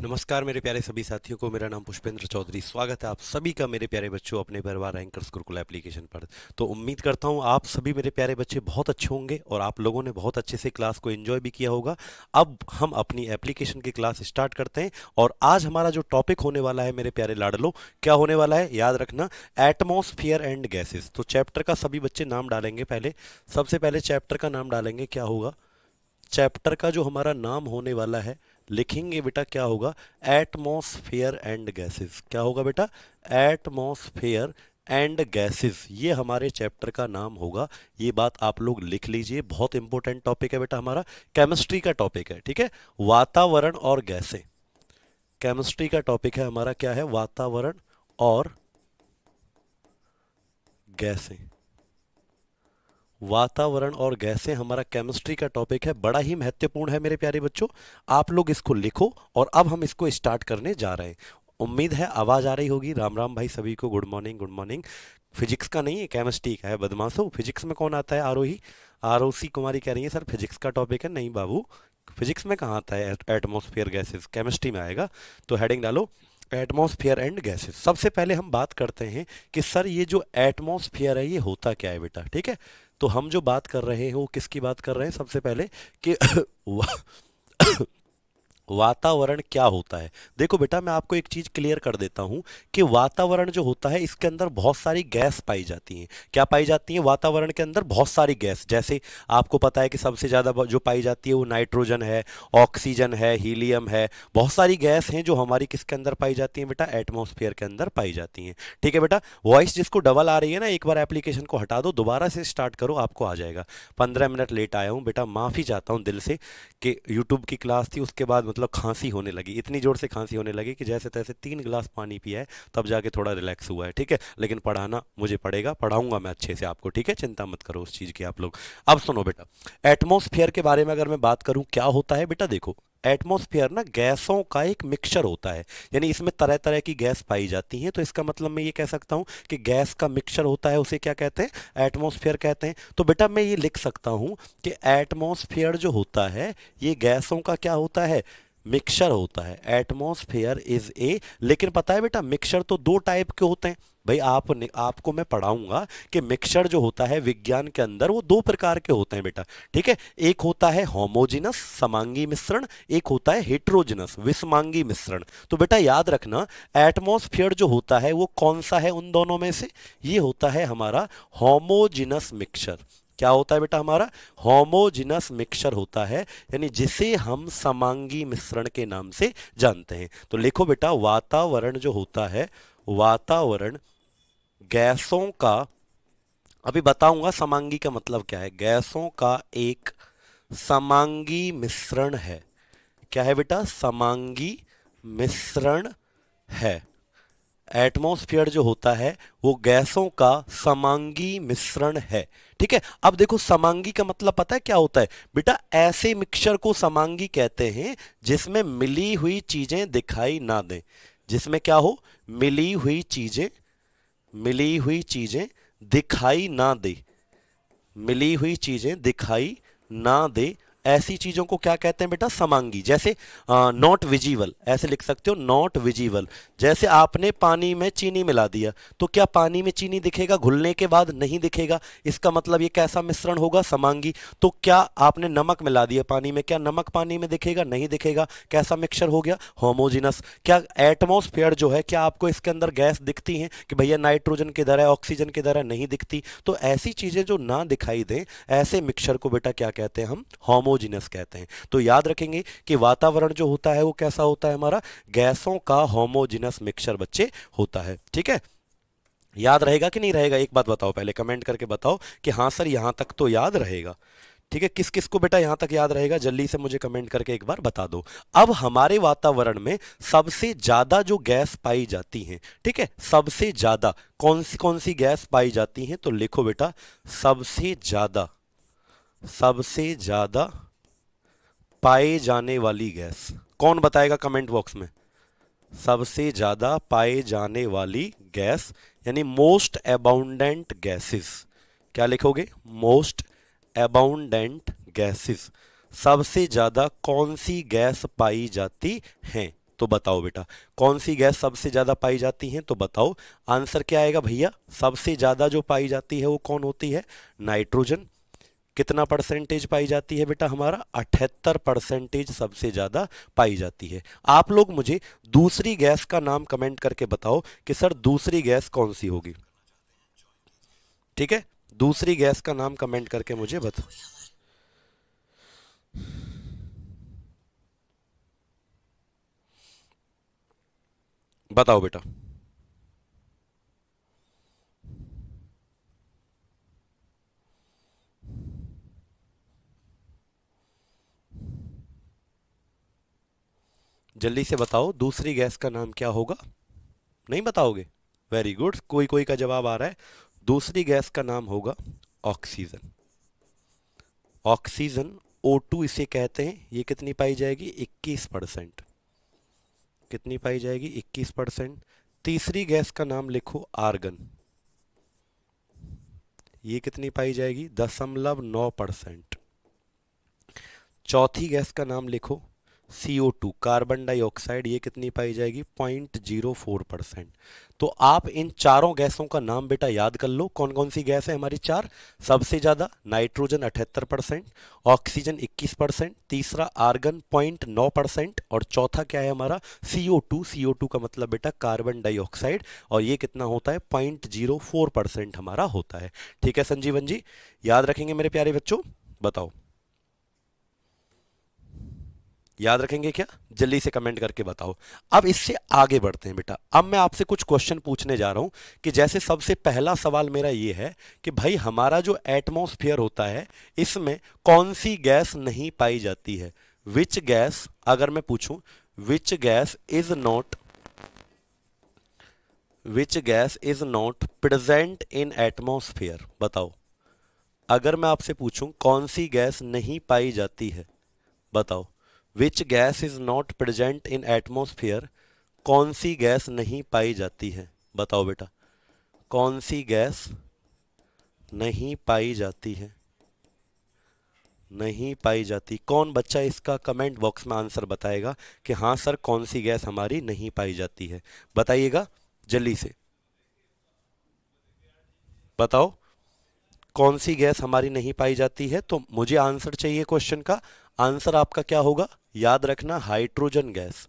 नमस्कार मेरे प्यारे सभी साथियों को। मेरा नाम पुष्पेंद्र चौधरी। स्वागत है आप सभी का मेरे प्यारे बच्चों अपने परिवार रैंकर्स गुरुकुल एप्लीकेशन पर। तो उम्मीद करता हूँ आप सभी मेरे प्यारे बच्चे बहुत अच्छे होंगे और आप लोगों ने बहुत अच्छे से क्लास को एंजॉय भी किया होगा। अब हम अपनी एप्लीकेशन की क्लास स्टार्ट करते हैं और आज हमारा जो टॉपिक होने वाला है मेरे प्यारे लाडलो, क्या होने वाला है याद रखना, एटमॉस्फेयर एंड गैसेस। तो चैप्टर का सभी बच्चे नाम डालेंगे। पहले सबसे पहले चैप्टर का नाम डालेंगे, क्या होगा चैप्टर का जो हमारा नाम होने वाला है, लिखेंगे बेटा क्या होगा, एटमॉस्फेयर एंड गैसेस। क्या होगा बेटा, एटमॉस्फेयर एंड गैसेस, ये हमारे चैप्टर का नाम होगा। ये बात आप लोग लिख लीजिए, बहुत इंपॉर्टेंट टॉपिक है बेटा, हमारा केमिस्ट्री का टॉपिक है। ठीक है, वातावरण और गैसें, केमिस्ट्री का टॉपिक है हमारा। क्या है, वातावरण और गैसें। वातावरण और गैसें हमारा केमिस्ट्री का टॉपिक है, बड़ा ही महत्वपूर्ण है मेरे प्यारे बच्चों। आप लोग इसको लिखो और अब हम इसको स्टार्ट करने जा रहे हैं। उम्मीद है आवाज आ रही होगी। राम राम भाई सभी को, good morning good morning. Physics का नहीं है, केमिस्ट्री का है बदमाशो। फिजिक्स में कौन आता है, आरोही आरोसी कुमारी कह रही है सर फिजिक्स का टॉपिक है। नहीं बाबू, फिजिक्स में कहाँ आता है एटमॉस्फेयर गैसेस, केमिस्ट्री में आएगा। तो हेडिंग डालो, एटमॉस्फेयर एंड गैसेस। सबसे पहले हम बात करते हैं कि सर ये जो एटमॉस्फेयर है ये होता क्या है बेटा। ठीक है, तो हम जो बात कर रहे हैं वो किसकी बात कर रहे हैं, सबसे पहले कि वातावरण क्या होता है। देखो बेटा, मैं आपको एक चीज क्लियर कर देता हूं कि वातावरण जो होता है इसके अंदर बहुत सारी गैस पाई जाती हैं। क्या पाई जाती है वातावरण के अंदर, बहुत सारी गैस। जैसे आपको पता है कि सबसे ज्यादा जो पाई जाती है वो नाइट्रोजन है, ऑक्सीजन है, हीलियम है। बहुत सारी गैस हैं जो हमारी किसके अंदर पाई जाती हैं बेटा, एटमॉस्फेयर के अंदर पाई जाती हैं। ठीक है बेटा, वॉइस जिसको डबल आ रही है ना, एक बार एप्लीकेशन को हटा दो, दोबारा से स्टार्ट करो, आपको आ जाएगा। 15 मिनट लेट आया हूँ बेटा, माफी चाहता हूँ दिल से कि यूट्यूब की क्लास थी, उसके बाद मतलब खांसी होने लगी, इतनी जोर से खांसी होने लगी कि जैसे तैसे 3 गिलास पानी पिया है तब जाके थोड़ा रिलैक्स हुआ है। ठीक है, लेकिन पढ़ाना मुझे पड़ेगा, पढ़ाऊंगा मैं अच्छे से आपको। ठीक है, चिंता मत करो उस चीज़ की आप लोग। अब सुनो बेटा, एटमॉस्फेयर के बारे में अगर मैं बात करूं क्या होता है बेटा, देखो एटमॉस्फेयर ना गैसों का एक मिक्सचर होता है, यानी इसमें तरह तरह की गैस पाई जाती हैं। तो इसका मतलब मैं ये कह सकता हूं कि गैस का मिक्सचर होता है, उसे क्या कहते हैं, एटमॉस्फेयर कहते हैं। तो बेटा मैं ये लिख सकता हूं कि एटमॉस्फेयर जो होता है ये गैसों का क्या होता है, मिक्सचर होता है। एटमॉस्फेयर इज ए, लेकिन पता है बेटा मिक्सचर तो दो टाइप के होते हैं। भाई आपको मैं पढ़ाऊंगा कि मिक्सचर जो होता है विज्ञान के अंदर वो दो प्रकार के होते हैं बेटा। ठीक है, एक होता है होमोजिनस समांगी मिश्रण, एक होता है हेट्रोजिनस विषमांगी मिश्रण। तो बेटा याद रखना, एटमॉस्फेयर जो होता है वो कौन सा है उन दोनों में से, ये होता है हमारा होमोजिनस मिक्सचर। क्या होता है बेटा, हमारा होमोजिनस मिक्सचर होता है, यानी जिसे हम समांगी मिश्रण के नाम से जानते हैं। तो लिखो बेटा, वातावरण जो होता है, वातावरण गैसों का, अभी बताऊंगा समांगी का मतलब क्या है, गैसों का एक समांगी मिश्रण है। क्या है बेटा, समांगी मिश्रण है। एटमॉस्फेयर जो होता है वो गैसों का समांगी मिश्रण है। ठीक है, अब देखो समांगी का मतलब पता है क्या होता है बेटा, ऐसे मिक्सचर को समांगी कहते हैं जिसमें मिली हुई चीजें दिखाई ना दें। जिसमें क्या हो, मिली हुई चीजें, मिली हुई चीजें दिखाई ना दे, मिली हुई चीजें दिखाई ना दे, ऐसी चीजों को क्या कहते हैं बेटा, समांगी। जैसे नॉट विजिबल, ऐसे लिख सकते हो नॉट विजिबल। जैसे आपने पानी में चीनी मिला दिया तो क्या पानी में चीनी दिखेगा, घुलने के बाद नहीं दिखेगा, इसका मतलब ये कैसा मिश्रण होगा, समांगी। तो क्या आपने नमक मिला दिया पानी में, क्या नमक पानी में दिखेगा, नहीं दिखेगा, कैसा मिक्सचर हो गया, होमोजिनस। क्या एटमॉस्फेयर जो है, क्या आपको इसके अंदर गैस दिखती हैं कि भैया नाइट्रोजन किधर है, ऑक्सीजन किधर है, नहीं दिखती। तो ऐसी चीजें जो ना दिखाई दें, ऐसे मिक्सचर को बेटा क्या कहते हैं, हम होमोजिनस कहते हैं। तो याद रखेंगे कि वातावरण जो होता है वो कैसा होता है, हमारा गैसों का होमोजिनस मिक्सचर बच्चे होता है। ठीक है, याद रहेगा कि नहीं रहेगा, एक बात बताओ, पहले कमेंट करके बताओ कि हाँ सर यहां तक तो याद रहेगा। ठीक है, किस किस को बेटा यहां तक याद रहेगा, जल्दी से मुझे कमेंट करके एक बार बता दो। अब हमारे वातावरण में सबसे ज्यादा जो गैस पाई जाती है, ठीक है, सबसे ज्यादा कौन सी गैस पाई जाती है, तो लिखो बेटा, सबसे ज्यादा, सबसे ज्यादा पाए जाने वाली गैस, कौन बताएगा कमेंट बॉक्स में, सबसे ज्यादा पाए जाने वाली गैस, यानी मोस्ट अबाउंडेंट गैसेस। क्या लिखोगे, मोस्ट अबाउंडेंट गैसेस, सबसे ज्यादा कौन सी गैस पाई जाती हैं। तो बताओ बेटा कौन सी गैस सबसे ज्यादा पाई जाती है, तो बताओ आंसर क्या आएगा भैया। सबसे ज्यादा जो पाई जाती है वो कौन होती है, नाइट्रोजन। कितना परसेंटेज पाई जाती है बेटा, हमारा 78% सबसे ज्यादा पाई जाती है। आप लोग मुझे दूसरी गैस का नाम कमेंट करके बताओ कि सर दूसरी गैस कौन सी होगी। ठीक है, दूसरी गैस का नाम कमेंट करके मुझे बताओ। बताओ बेटा। जल्दी से बताओ दूसरी गैस का नाम क्या होगा। नहीं बताओगे, वेरी गुड, कोई कोई का जवाब आ रहा है। दूसरी गैस का नाम होगा ऑक्सीजन। ऑक्सीजन O2 इसे कहते हैं। ये कितनी पाई जाएगी, 21%। कितनी पाई जाएगी, 21%। तीसरी गैस का नाम लिखो आर्गन। ये कितनी पाई जाएगी, 0.9%। चौथी गैस का नाम लिखो CO2 कार्बन डाइऑक्साइड। ये कितनी पाई जाएगी, 0.04%। तो आप इन चारों गैसों का नाम बेटा याद कर लो, कौन कौन सी गैस है हमारी चार। सबसे ज्यादा नाइट्रोजन 78%, ऑक्सीजन 21%, तीसरा आर्गन 0.9%, और चौथा क्या है हमारा CO2। CO2 का मतलब बेटा कार्बन डाइऑक्साइड, और ये कितना होता है, 0.04% हमारा होता है। ठीक है संजीवन जी, याद रखेंगे मेरे प्यारे बच्चों, बताओ याद रखेंगे क्या, जल्दी से कमेंट करके बताओ। अब इससे आगे बढ़ते हैं बेटा। अब मैं आपसे कुछ क्वेश्चन पूछने जा रहा हूं कि जैसे सबसे पहला सवाल मेरा ये है कि भाई हमारा जो एटमॉस्फेयर होता है इसमें कौन सी गैस नहीं पाई जाती है। विच गैस, अगर मैं पूछूं which gas is not, which gas is not present in atmosphere, बताओ। अगर मैं आपसे पूछूं कौन सी गैस नहीं पाई जाती है, बताओ। Which gas is not present in atmosphere, कौन सी गैस नहीं पाई जाती है, बताओ बेटा। कौन सी गैस नहीं पाई जाती है, नहीं पाई जाती। कौन बच्चा इसका कमेंट बॉक्स में आंसर बताएगा कि हाँ सर कौन सी गैस हमारी नहीं पाई जाती है, बताइएगा जल्दी से बताओ। कौन सी गैस हमारी नहीं पाई जाती है, तो मुझे आंसर चाहिए क्वेश्चन का। आंसर आपका क्या होगा, याद रखना हाइड्रोजन गैस।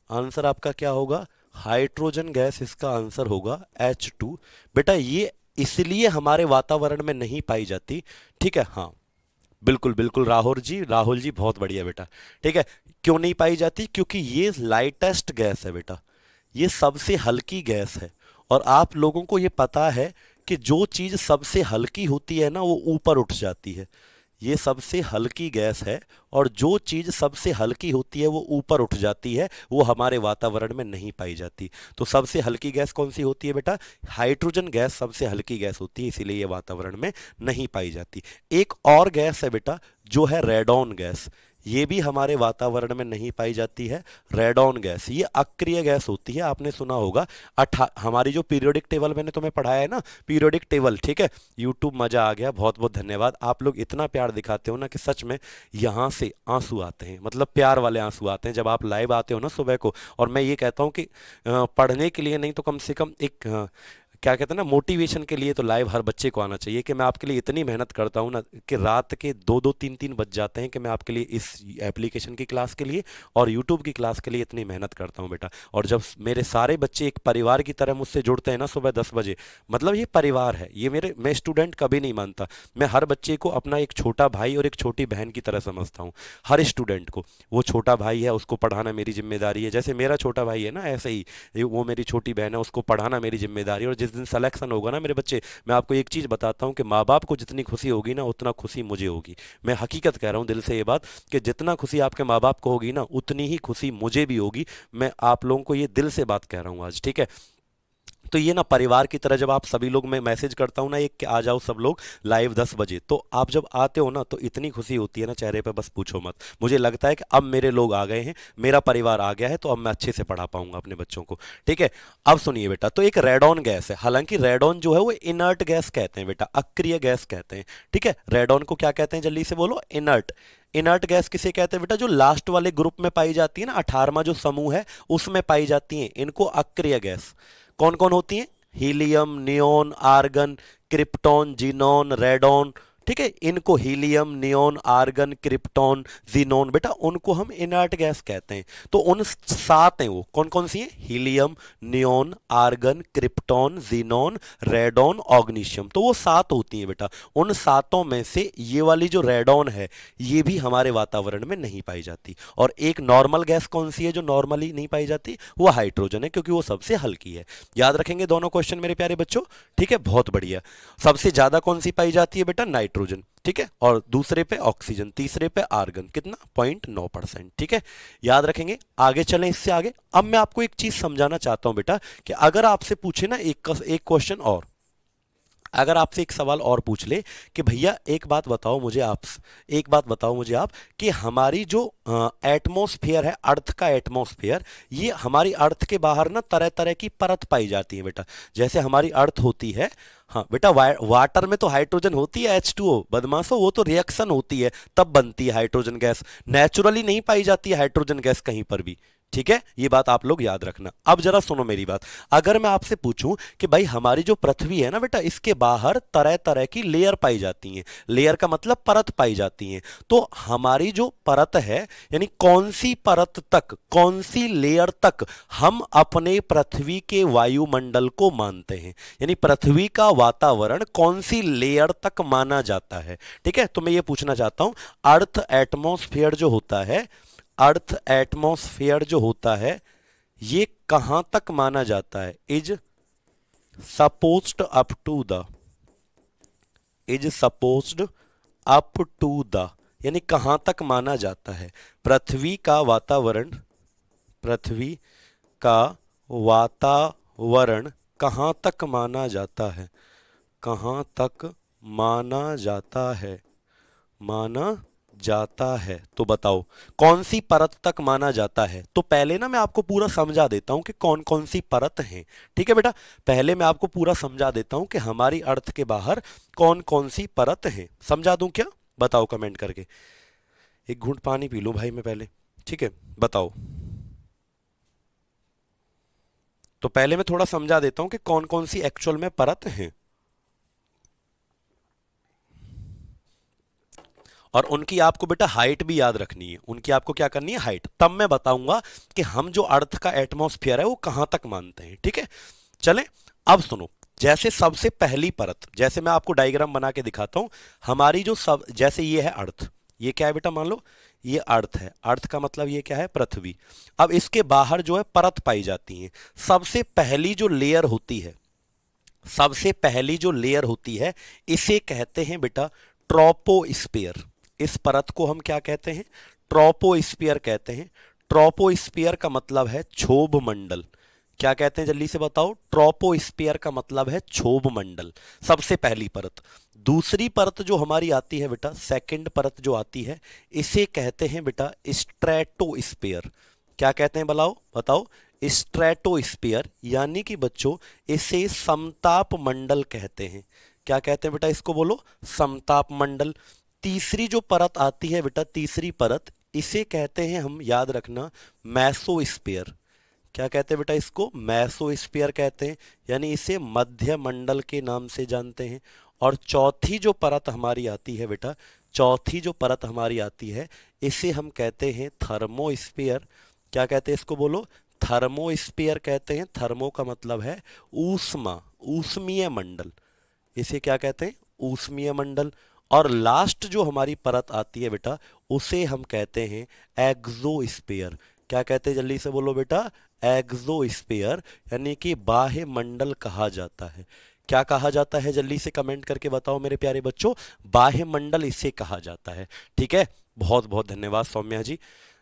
आंसर आपका क्या होगा, हाइड्रोजन गैस इसका आंसर होगा H2। बेटा ये इसलिए हमारे वातावरण में नहीं पाई जाती, ठीक है, हाँ बिल्कुल बिल्कुल राहुल जी, राहुल जी बहुत बढ़िया बेटा। ठीक है, क्यों नहीं पाई जाती, क्योंकि ये लाइटेस्ट गैस है बेटा, ये सबसे हल्की गैस है। और आप लोगों को ये पता है कि जो चीज सबसे हल्की होती है ना वो ऊपर उठ जाती है। ये सबसे हल्की गैस है, और जो चीज सबसे हल्की होती है वो ऊपर उठ जाती है, वो हमारे वातावरण में नहीं पाई जाती। तो सबसे हल्की गैस कौन सी होती है बेटा, हाइड्रोजन गैस सबसे हल्की गैस होती है, इसीलिए ये वातावरण में नहीं पाई जाती। एक और गैस है बेटा जो है रेडॉन गैस, ये भी हमारे वातावरण में नहीं पाई जाती है। रेडॉन गैस ये अक्रिय गैस होती है, आपने सुना होगा। हमारी जो पीरियोडिक टेबल मैंने तुम्हें पढ़ाया है ना, पीरियोडिक टेबल, ठीक है। यूट्यूब मजा आ गया, बहुत बहुत धन्यवाद। आप लोग इतना प्यार दिखाते हो ना कि सच में यहाँ से आंसू आते हैं, मतलब प्यार वाले आंसू आते हैं जब आप लाइव आते हो ना सुबह को। और मैं ये कहता हूँ कि पढ़ने के लिए नहीं तो कम से कम एक क्या कहते हैं ना, मोटिवेशन के लिए तो लाइव हर बच्चे को आना चाहिए। कि मैं आपके लिए इतनी मेहनत करता हूँ ना कि रात के 2-2 3-3 बज जाते हैं कि मैं आपके लिए इस एप्लीकेशन की क्लास के लिए और यूट्यूब की क्लास के लिए इतनी मेहनत करता हूँ बेटा। और जब मेरे सारे बच्चे एक परिवार की तरह मुझसे जुड़ते हैं ना सुबह 10 बजे, मतलब ये परिवार है, ये मेरे, मैं स्टूडेंट कभी नहीं मानता, मैं हर बच्चे को अपना एक छोटा भाई और एक छोटी बहन की तरह समझता हूँ। हर स्टूडेंट को, वो छोटा भाई है उसको पढ़ाना मेरी जिम्मेदारी है, जैसे मेरा छोटा भाई है ना ऐसे ही वो मेरी छोटी बहन है उसको पढ़ाना मेरी जिम्मेदारी है। और जिस दिन सिलेक्शन होगा ना मेरे बच्चे, मैं आपको एक चीज़ बताता हूँ कि माँ बाप को जितनी खुशी होगी ना उतना खुशी मुझे होगी। मैं हकीकत कह रहा हूँ दिल से ये बात, कि जितना खुशी आपके माँ बाप को होगी ना उतनी ही खुशी मुझे भी होगी। मैं आप लोगों को ये दिल से बात कह रहा हूँ आज, ठीक है। तो ये ना परिवार की तरह जब आप सभी लोग, मैं मैसेज करता हूँ ना एक कि आ जाओ सब लोग लाइव 10 बजे, तो आप जब आते हो ना तो इतनी खुशी होती है ना चेहरे पे, बस पूछो मत। मुझे लगता है कि अब मेरे लोग आ गए हैं, मेरा परिवार आ गया है, तो अब मैं अच्छे से पढ़ा पाऊंगा अपने बच्चों को, ठीक है। अब सुनिए बेटा, तो एक रेडॉन गैस है, हालांकि रेडॉन जो है वो इनर्ट गैस कहते हैं बेटा, अक्रिय गैस कहते हैं, ठीक है। रेडॉन को क्या कहते हैं, जल्दी से बोलो, इनर्ट। इनर्ट गैस किसे कहते हैं बेटा? जो लास्ट वाले ग्रुप में पाई जाती है ना, 18वां जो समूह है उसमें पाई जाती है, इनको अक्रिय गैस। कौन कौन होती है? Helium, neon, argon, krypton, xenon, radon. ठीक है, इनको helium, neon, argon, krypton, xenon, बेटा उनको हम इनर्ट गैस कहते हैं। तो उन 7 हैं, वो कौन कौन सी है? Helium, neon, argon, krypton, xenon, radon, oganesson. तो वो 7 होती हैं बेटा। उन 7 में से ये वाली जो रेडॉन है ये भी हमारे वातावरण में नहीं पाई जाती। और एक नॉर्मल गैस कौन सी है जो नॉर्मली नहीं पाई जाती? वो हाइड्रोजन है, क्योंकि वो सबसे हल्की है। याद रखेंगे दोनों क्वेश्चन मेरे प्यारे बच्चों। ठीक है, बहुत बढ़िया। सबसे ज्यादा कौन सी पाई जाती है बेटा? नाइट्रोजन। ठीक है, और दूसरे पे ऑक्सीजन, तीसरे पे आर्गन। कितना? 0.9%। ठीक है, याद रखेंगे। आगे चलें, इससे आगे। अब मैं आपको एक चीज समझाना चाहता हूं बेटा, कि अगर आपसे पूछे ना एक क्वेश्चन और, अगर आपसे एक सवाल और पूछ ले कि भैया एक बात बताओ मुझे आप कि हमारी जो एटमॉस्फेयर है, अर्थ का एटमॉस्फेयर, ये हमारी अर्थ के बाहर ना तरह तरह की परत पाई जाती है बेटा। जैसे हमारी अर्थ होती है, हाँ बेटा, वाटर में तो हाइड्रोजन होती है, H2O, बदमाशो, वो तो रिएक्शन होती है तब बनती है हाइड्रोजन गैस। नेचुरली नहीं पाई जाती है हाइड्रोजन गैस कहीं पर भी। ठीक है, ये बात आप लोग याद रखना। अब जरा सुनो मेरी बात। अगर मैं आपसे पूछूं कि भाई हमारी जो पृथ्वी है ना बेटा, इसके बाहर तरह तरह की लेयर पाई जाती हैं, लेयर का मतलब परत पाई जाती हैं, तो हमारी जो परत है, यानी कौन सी परत तक, कौन सी लेयर तक हम अपने पृथ्वी के वायुमंडल को मानते हैं, यानी पृथ्वी का वातावरण कौन सी लेयर तक माना जाता है। ठीक है, तो मैं ये पूछना चाहता हूं, अर्थ एटमॉस्फेयर जो होता है, अर्थ एटमॉस्फेयर जो होता है, ये कहां तक माना जाता है? Is supposed up to the, is supposed up to the, यानी कहां तक माना जाता है? पृथ्वी का वातावरण, पृथ्वी का वातावरण कहां तक माना जाता है? कहां तक माना जाता है? माना जाता है, तो बताओ कौन सी परत तक माना जाता है? तो पहले ना मैं आपको पूरा समझा देता हूं कि कौन कौन सी परत है। ठीक है बेटा, पहले मैं आपको पूरा समझा देता हूं कि हमारी अर्थ के बाहर कौन कौन सी परत है। समझा दूं क्या? बताओ कमेंट करके। एक घूंट पानी पी लूं भाई मैं पहले। ठीक है, बताओ। तो पहले मैं थोड़ा समझा देता हूं कि कौन कौन सी एक्चुअल में परत है, और उनकी आपको बेटा हाइट भी याद रखनी है। उनकी आपको क्या करनी है? हाइट। तब मैं बताऊंगा कि हम जो अर्थ का एटमॉस्फेयर है वो कहां तक मानते हैं। ठीक है, चलें। अब सुनो, जैसे सबसे पहली परत, जैसे मैं आपको डायग्राम बना के दिखाता हूं, हमारी जो सब, जैसे ये है अर्थ, ये क्या है बेटा? मान लो ये अर्थ है, अर्थ का मतलब ये क्या है? पृथ्वी। अब इसके बाहर जो है परत पाई जाती है। सबसे पहली जो लेयर होती है, सबसे पहली जो लेयर होती है, इसे कहते हैं बेटा ट्रोपोस्फियर। इस परत को हम क्या कहते हैं? ट्रोपोस्फियर कहते हैं। ट्रोपोस्फियर का मतलब है क्षोभ मंडल। क्या कहते हैं? जल्दी से बताओ। ट्रोपोस्फियर का मतलब है क्षोभ मंडल, सबसे पहली परत। दूसरी परत जो हमारी आती है बेटा, सेकंड परत जो आती है, इसे कहते हैं बेटा स्ट्रेटोस्फियर। क्या कहते हैं? बताओ बताओ। स्ट्रेटोस्फियर, यानी कि बच्चों इसे समताप मंडल कहते हैं। क्या कहते हैं बेटा इसको? बोलो, समताप मंडल। तीसरी जो परत आती है बेटा, तीसरी परत, इसे कहते हैं हम, याद रखना, मेसोस्फीयर। क्या कहते हैं बेटा इसको? मेसोस्फीयर कहते हैं, यानी इसे मध्य मंडल के नाम से जानते हैं। और चौथी जो परत हमारी आती है बेटा, चौथी जो परत हमारी आती है, इसे हम कहते हैं थर्मोस्फीयर। क्या कहते हैं इसको? बोलो, थर्मोस्फीयर कहते हैं। थर्मो का मतलब है ऊष्मा, ऊष्मीय मंडल। इसे क्या कहते हैं? ऊष्मीय मंडल। और लास्ट जो हमारी परत आती है बेटा, उसे हम कहते हैं एक्सोस्फीयर। क्या कहते हैं? जल्दी से बोलो बेटा, एक्सोस्फीयर, यानी कि बाह्य मंडल कहा जाता है। क्या कहा जाता है? जल्दी से कमेंट करके बताओ मेरे प्यारे बच्चों। बाह्य मंडल इसे कहा जाता है। ठीक है, बहुत बहुत धन्यवाद सौम्या जी।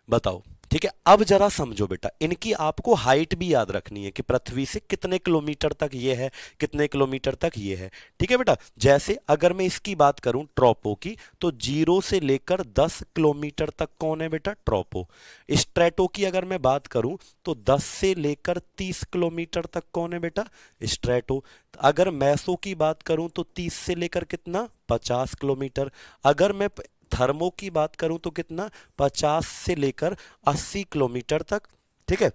बताओ। ठीक है, अब जरा समझो बेटा, इनकी आपको हाइट भी याद रखनी है कि पृथ्वी से कितने किलोमीटर तक ये है, कितने किलोमीटर तक ये है। ठीक है बेटा, जैसे अगर मैं इसकी बात करूं ट्रोपो की, तो 0 से लेकर 10 किलोमीटर तक कौन है बेटा? ट्रोपो। स्ट्रेटो की अगर मैं बात करूं तो 10 से लेकर 30 किलोमीटर तक कौन है बेटा? स्ट्रेटो। अगर मैसो की बात करूं तो 30 से लेकर कितना? 50 किलोमीटर। अगर मैं थर्मो की बात करूं तो कितना, 50 से लेकर 80 किलोमीटर तक, ठीक है,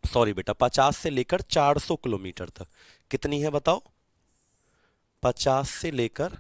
सॉरी बेटा 50 से लेकर 400 किलोमीटर तक, कितनी है बताओ, 50 से लेकर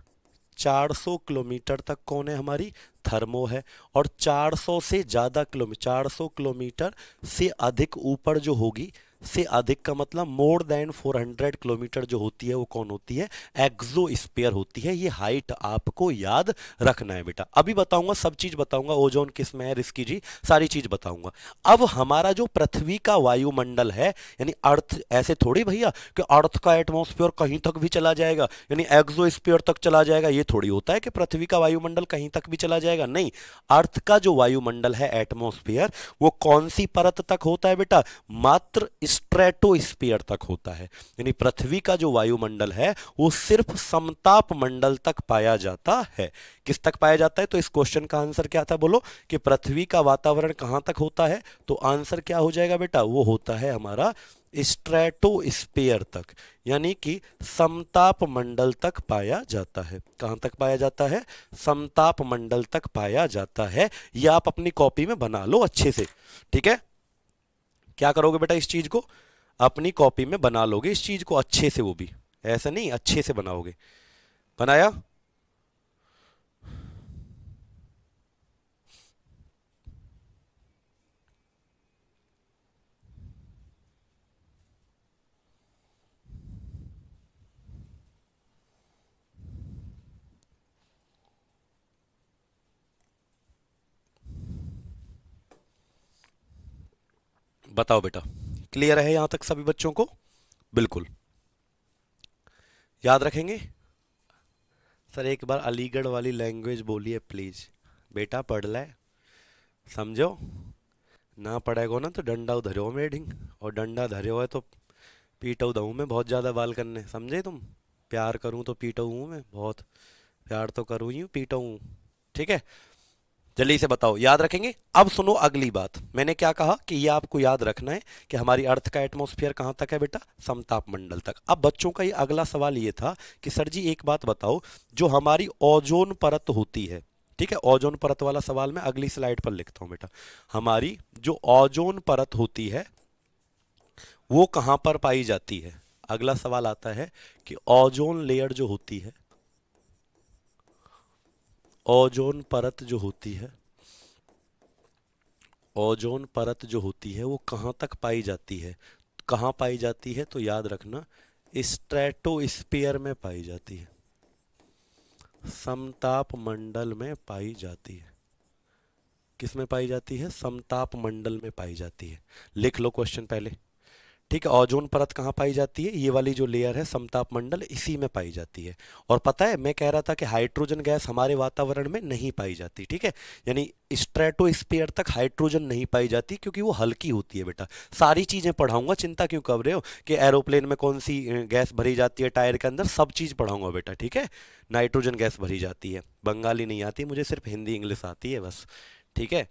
400 किलोमीटर तक कौन है, हमारी थर्मो है। और 400 से ज्यादा किलोमीटर, 400 किलोमीटर से अधिक ऊपर जो होगी, से अधिक का मतलब मोर देन 400 किलोमीटर जो होती है वो कौन होती है, एक्सोस्फीयर होती है। ये हाइट आपको याद रखना है बेटा। अभी बताऊंगा, सब चीज बताऊंगा, ओजोन किस में है, रिस्की जी, सारी चीज बताऊंगा। अब हमारा जो पृथ्वी का वायुमंडल है, यानी अर्थ, ऐसे थोड़ी भैया कि अर्थ का एटमॉस्फेयर कहीं तक भी चला जाएगा, यानी एक्सोस्फीयर तक चला जाएगा, ये थोड़ी होता है कि पृथ्वी का वायुमंडल कहीं तक भी चला जाएगा, नहीं। अर्थ का जो वायुमंडल है, एटमॉस्फेयर, वो कौन सी परत तक होता है बेटा, मात्र स्ट्रेटोस्फीयर तक होता है। यानी पृथ्वी का जो वायुमंडल है वो सिर्फ समताप मंडल तक पाया जाता है। किस तक पाया जाता है, तो इस क्वेश्चन का आंसर क्या था, बोलो कि पृथ्वी का वातावरण कहां तक होता है, तो आंसर क्या हो जाएगा बेटा, वो होता है हमारा स्ट्रेटोस्फीयर तक, यानी कि समताप मंडल तक पाया जाता है। कहां तक पाया जाता है, समताप मंडल तक पाया जाता है। ये आप अपनी कॉपी में बना लो अच्छे से, ठीक है। क्या करोगे बेटा, इस चीज को अपनी कॉपी में बना लोगे, इस चीज को अच्छे से, वो भी ऐसा नहीं, अच्छे से बनाओगे। बनाया, बताओ बेटा, क्लियर है यहां तक सभी बच्चों को, बिल्कुल याद रखेंगे। सर एक बार अलीगढ़ वाली लैंग्वेज बोलिए प्लीज, बेटा पढ़ ले, समझो, ना पढ़ेगो ना तो डंडा धरो में ढिंग, और डंडा धरो है तो पीटो दऊं मैं बहुत ज्यादा बाल करने, समझे तुम, प्यार करूं तो पीटो हूं मैं बहुत, प्यार तो करूं ही पीटो हूं, ठीक है। जल्दी से बताओ, याद रखेंगे। अब सुनो अगली बात, मैंने क्या कहा कि ये आपको याद रखना है कि हमारी अर्थ का एटमॉस्फेयर कहां तक है बेटा, समताप मंडल तक। अब बच्चों का ये अगला सवाल ये था कि सर जी एक बात बताओ, जो हमारी ओजोन परत होती है, ठीक है, ओजोन परत वाला सवाल मैं अगली स्लाइड पर लिखता हूं बेटा। हमारी जो ओजोन परत होती है वो कहां पर पाई जाती है। अगला सवाल आता है कि ओजोन लेयर जो होती है, ओजोन परत जो होती है, ओजोन परत जो होती है वो कहां तक पाई जाती है। कहां पाई जाती है, तो याद रखना स्ट्रेटोस्फीयर में पाई जाती है, समताप मंडल में पाई जाती है। किस में पाई जाती है, समताप मंडल में पाई जाती है। लिख लो क्वेश्चन पहले, ठीक है। ओजोन परत कहाँ पाई जाती है, ये वाली जो लेयर है समताप मंडल, इसी में पाई जाती है। और पता है मैं कह रहा था कि हाइड्रोजन गैस हमारे वातावरण में नहीं पाई जाती, ठीक है, यानी स्ट्रेटोस्फीयर तक हाइड्रोजन नहीं पाई जाती क्योंकि वो हल्की होती है बेटा। सारी चीजें पढ़ाऊंगा, चिंता क्यों कर रहे हो, कि एरोप्लेन में कौन सी गैस भरी जाती है टायर के अंदर, सब चीज पढ़ाऊंगा बेटा, ठीक है। नाइट्रोजन गैस भरी जाती है, बंगाली नहीं आती मुझे, सिर्फ हिंदी इंग्लिश आती है बस, ठीक है।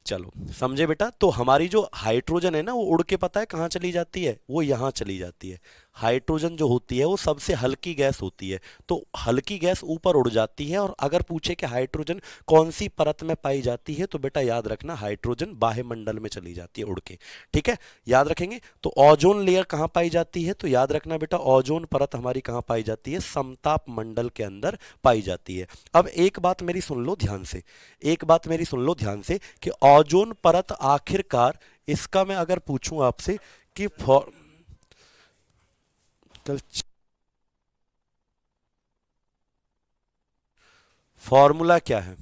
चलो समझे बेटा। तो हमारी जो हाइड्रोजन है ना, वो उड़ के पता है कहाँ चली जाती है, वो यहाँ चली जाती है। हाइड्रोजन जो होती है वो सबसे हल्की गैस होती है, तो हल्की गैस ऊपर उड़ जाती है। और अगर पूछे कि हाइड्रोजन कौन सी परत में पाई जाती है, तो बेटा याद रखना हाइड्रोजन बाह्य मंडल में चली जाती है उड़ के, ठीक है, याद रखेंगे। तो ओजोन लेयर कहाँ पाई जाती है, तो याद रखना बेटा ओजोन परत हमारी कहाँ पाई जाती है, समताप मंडल के अंदर पाई जाती है। अब एक बात मेरी सुन लो ध्यान से, एक बात मेरी सुन लो ध्यान से, कि ओजोन परत आखिरकार, इसका मैं अगर पूछूं आपसे कि फॉर्मूला क्या है,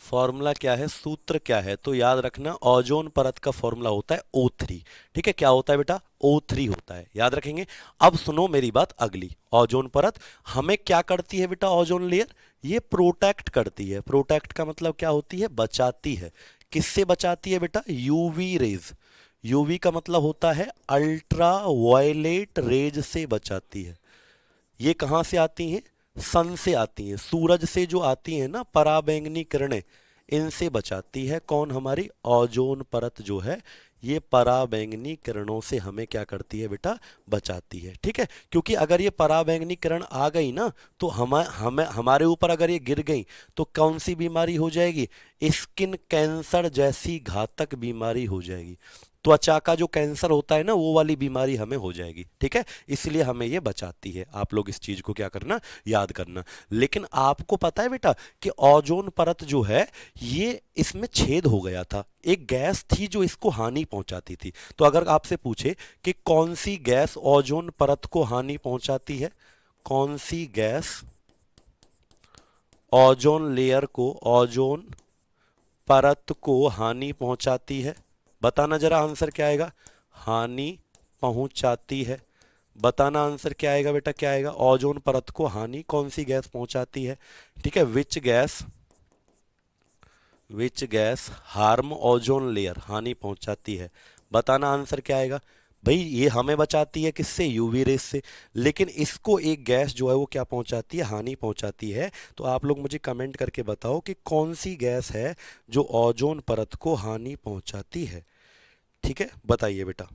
फॉर्मूला क्या है, सूत्र क्या है, तो याद रखना ओजोन परत का फॉर्मूला होता है O3, ठीक है। क्या होता है बेटा, O3 होता है, याद रखेंगे। अब सुनो मेरी बात अगली, ओजोन परत हमें क्या करती है बेटा, ओजोन लेयर ये प्रोटेक्ट करती है। प्रोटेक्ट का मतलब क्या होती है, बचाती है। किससे बचाती है बेटा, यूवी रेज, यूवी का मतलब होता है अल्ट्रा वायलेट रेज से बचाती है। ये कहां से आती हैं, सन से आती हैं, सूरज से जो आती हैं ना पराबैंगनी किरणें, इनसे बचाती है कौन, हमारी ओजोन परत जो है ये पराबैंगनी किरणों से हमें क्या करती है बेटा, बचाती है। ठीक है, क्योंकि अगर ये पराबैंगनी किरण आ गई ना, तो हमें हमारे ऊपर अगर ये गिर गई तो कौन सी बीमारी हो जाएगी, स्किन कैंसर जैसी घातक बीमारी हो जाएगी। त्वचा का जो कैंसर होता है ना, वो वाली बीमारी हमें हो जाएगी। ठीक है, इसलिए हमें ये बचाती है। आप लोग इस चीज को क्या करना, याद करना। लेकिन आपको पता है बेटा कि ओजोन परत जो है, ये इसमें छेद हो गया था। एक गैस थी जो इसको हानि पहुंचाती थी। तो अगर आपसे पूछे कि कौन सी गैस ओजोन परत को हानि पहुंचाती है, कौन सी गैस ओजोन लेयर को, ओजोन परत को हानि पहुंचाती है, बताना जरा आंसर क्या आएगा। हानि पहुंचाती है, बताना आंसर क्या आएगा बेटा, क्या आएगा। ओजोन परत को हानि कौन सी गैस पहुंचाती है। ठीक है, which gas harm ozone layer, हानि पहुंचाती है, बताना आंसर क्या आएगा। भाई ये हमें बचाती है किससे, यूवी रेस से। लेकिन इसको एक गैस जो है वो क्या पहुंचाती है, हानि पहुंचाती है। तो आप लोग मुझे कमेंट करके बताओ कि कौन सी गैस है जो ओजोन परत को हानि पहुंचाती है। ठीक है, बताइए बेटा,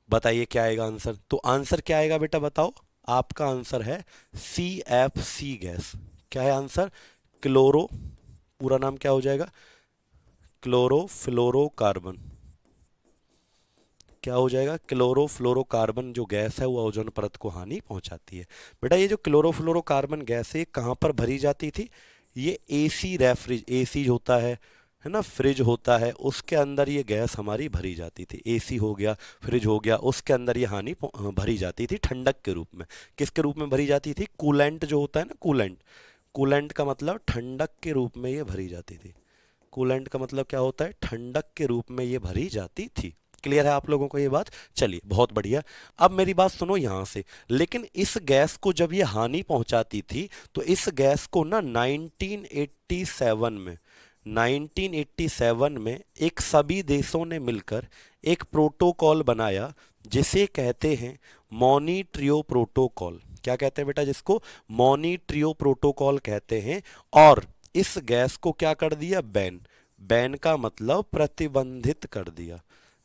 बताइए क्या आएगा आंसर। तो आंसर क्या आएगा बेटा, बताओ। आपका आंसर है CFC गैस। क्या है आंसर, क्लोरो, पूरा नाम क्या हो जाएगा, क्लोरोफ्लोरोकार्बन। क्या हो जाएगा, क्लोरोफ्लोरोकार्बन जो गैस है वो ओजोन परत को हानि पहुंचाती है। बेटा ये जो क्लोरोफ्लोरोकार्बन गैस है कहाँ पर भरी जाती थी, ये एसी रेफ्रिज, एसी होता है ना, फ्रिज होता है, उसके अंदर ये गैस हमारी भरी जाती थी। एसी हो गया, फ्रिज हो गया, उसके अंदर ये भरी जाती थी ठंडक के रूप में। किसके रूप में भरी जाती थी, कूलेंट जो होता है ना, कूलेंट। कूलेंट का मतलब ठंडक के रूप में ये भरी जाती थी। कूलेंट का मतलब क्या होता है, ठंडक के रूप में ये भरी जाती थी। क्लियर है आप लोगों को ये बात। चलिए बहुत बढ़िया। अब मेरी बात सुनो यहां से। लेकिन इस गैस को जब ये हानि पहुंचाती थी, तो इस गैस को ना 1987 में, 1987 में एक सभी देशों ने मिलकर एक प्रोटोकॉल बनाया, जिसे कहते हैं मॉनिट्रियो प्रोटोकॉल। क्या कहते हैं बेटा, जिसको मॉनिट्रियो प्रोटोकॉल कहते हैं। और इस गैस को क्या कर दिया, बैन। बैन का मतलब प्रतिबंधित कर दिया।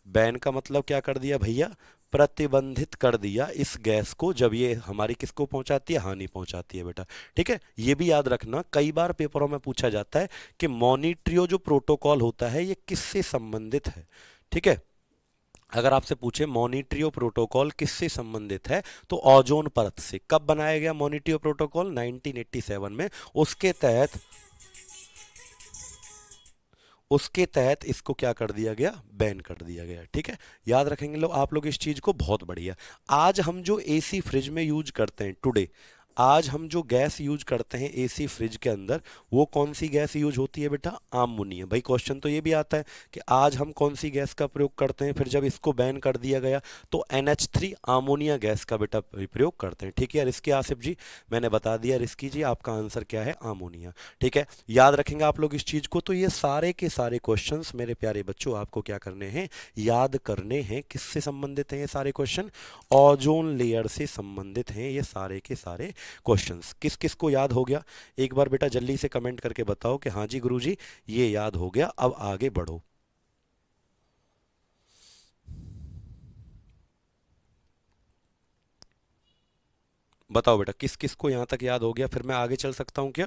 बैन का मतलब क्या कर दिया भैया, प्रतिबंधित कर दिया इस गैस को, जब ये हमारी किसको पहुंचाती है, हानि पहुंचाती है बेटा। ठीक है, ये भी याद रखना, कई बार पेपरों में पूछा जाता है कि मॉनिट्रियो जो प्रोटोकॉल होता है ये किससे संबंधित है। ठीक है, अगर आपसे पूछे मॉनिट्रियो प्रोटोकॉल किससे संबंधित है, तो ओजोन परत से। कब बनाया गया मॉनिट्रियो प्रोटोकॉल, 1987 में। उसके तहत, उसके तहत इसको क्या कर दिया गया, बैन कर दिया गया। ठीक है, याद रखेंगे लोग आप लोग इस चीज को, बहुत बढ़िया। आज हम जो एसी फ्रिज में यूज करते हैं टुडे, आज हम जो गैस यूज करते हैं एसी फ्रिज के अंदर, वो कौन सी गैस यूज होती है बेटा, अमोनिया। भाई क्वेश्चन तो ये भी आता है कि आज हम कौन सी गैस का प्रयोग करते हैं, फिर जब इसको बैन कर दिया गया तो NH3 अमोनिया गैस का बेटा प्रयोग करते हैं। ठीक है रिस्की आसिफ जी, मैंने बता दिया रिस्की जी, आपका आंसर क्या है, अमोनिया। ठीक है, याद रखेंगे आप लोग इस चीज को। तो ये सारे के सारे क्वेश्चंस मेरे प्यारे बच्चों आपको क्या करने हैं, याद करने हैं। किससे संबंधित हैं ये सारे क्वेश्चन, ओजोन लेयर से संबंधित हैं ये सारे के सारे क्वेश्चंस। किस किस को याद हो गया, एक बार बेटा जल्दी से कमेंट करके बताओ कि हाँ जी गुरुजी ये याद हो गया, अब आगे बढ़ो। बताओ बेटा किस किस को यहां तक याद हो गया, फिर मैं आगे चल सकता हूं क्या।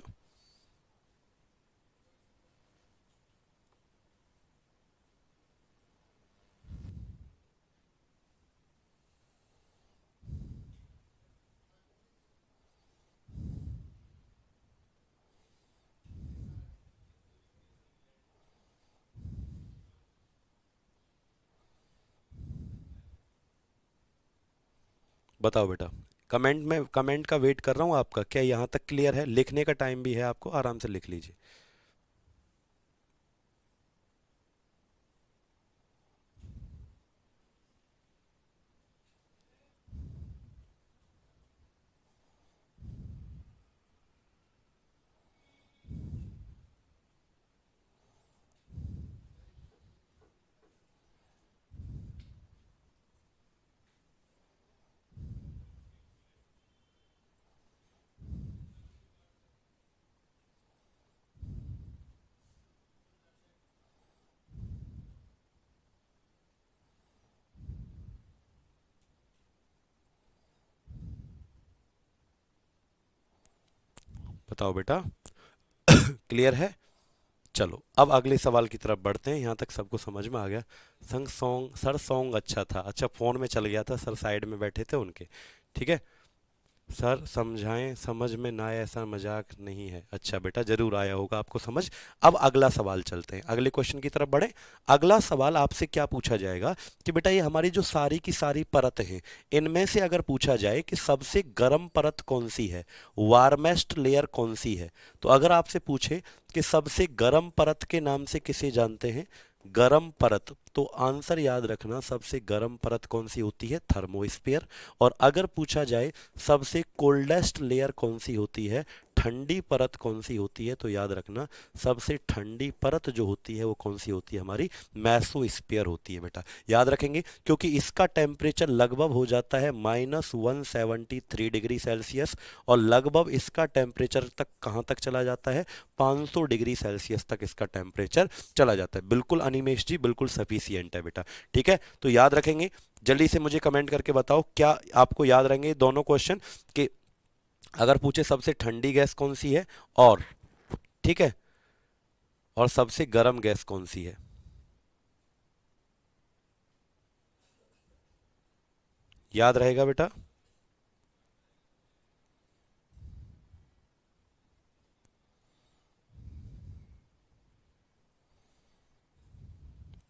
बताओ बेटा, कमेंट में, कमेंट का वेट कर रहा हूं आपका, क्या यहां तक क्लियर है, लिखने का टाइम भी है आपको, आराम से लिख लीजिए। बताओ बेटा। क्लियर है? चलो अब अगले सवाल की तरफ बढ़ते हैं। यहाँ तक सबको समझ में आ गया? संग सॉन्ग सर, सॉन्ग अच्छा था। अच्छा, फोन में चल गया था सर, साइड में बैठे थे उनके। ठीक है सर, समझाएं, समझ में ना आए ऐसा मजाक नहीं है। अच्छा बेटा, जरूर आया होगा आपको समझ। अब अगला सवाल चलते हैं, अगले क्वेश्चन की तरफ बढ़े। अगला सवाल आपसे क्या पूछा जाएगा कि बेटा ये हमारी जो सारी की सारी परत हैं, इनमें से अगर पूछा जाए कि सबसे गर्म परत कौन सी है, वार्मेस्ट लेयर कौन सी है, तो अगर आपसे पूछे कि सबसे गर्म परत के नाम से किसे जानते हैं, गर्म परत, तो आंसर याद रखना, सबसे गर्म परत कौन सी होती है, थर्मोस्फीयर। और अगर पूछा जाए सबसे कोल्डेस्ट लेयर कौन सी होती है, ठंडी परत कौन सी होती है, तो याद रखना सबसे ठंडी परत जो होती है वो कौन सी होती है, हमारी मैसोस्फीयर होती है बेटा। याद रखेंगे क्योंकि इसका टेम्परेचर लगभग हो जाता है -173 डिग्री सेल्सियस, और लगभग इसका टेम्परेचर तक कहाँ तक चला जाता है, 500 डिग्री सेल्सियस तक इसका टेम्परेचर चला जाता है। बिल्कुल अनिमेश जी, बिल्कुल सफिशियंट है बेटा। ठीक है, तो याद रखेंगे। जल्दी से मुझे कमेंट करके बताओ क्या आपको याद रहेंगे दोनों क्वेश्चन, कि अगर पूछे सबसे ठंडी गैस कौन सी है, और ठीक है, और सबसे गर्म गैस कौन सी है। याद रहेगा बेटा?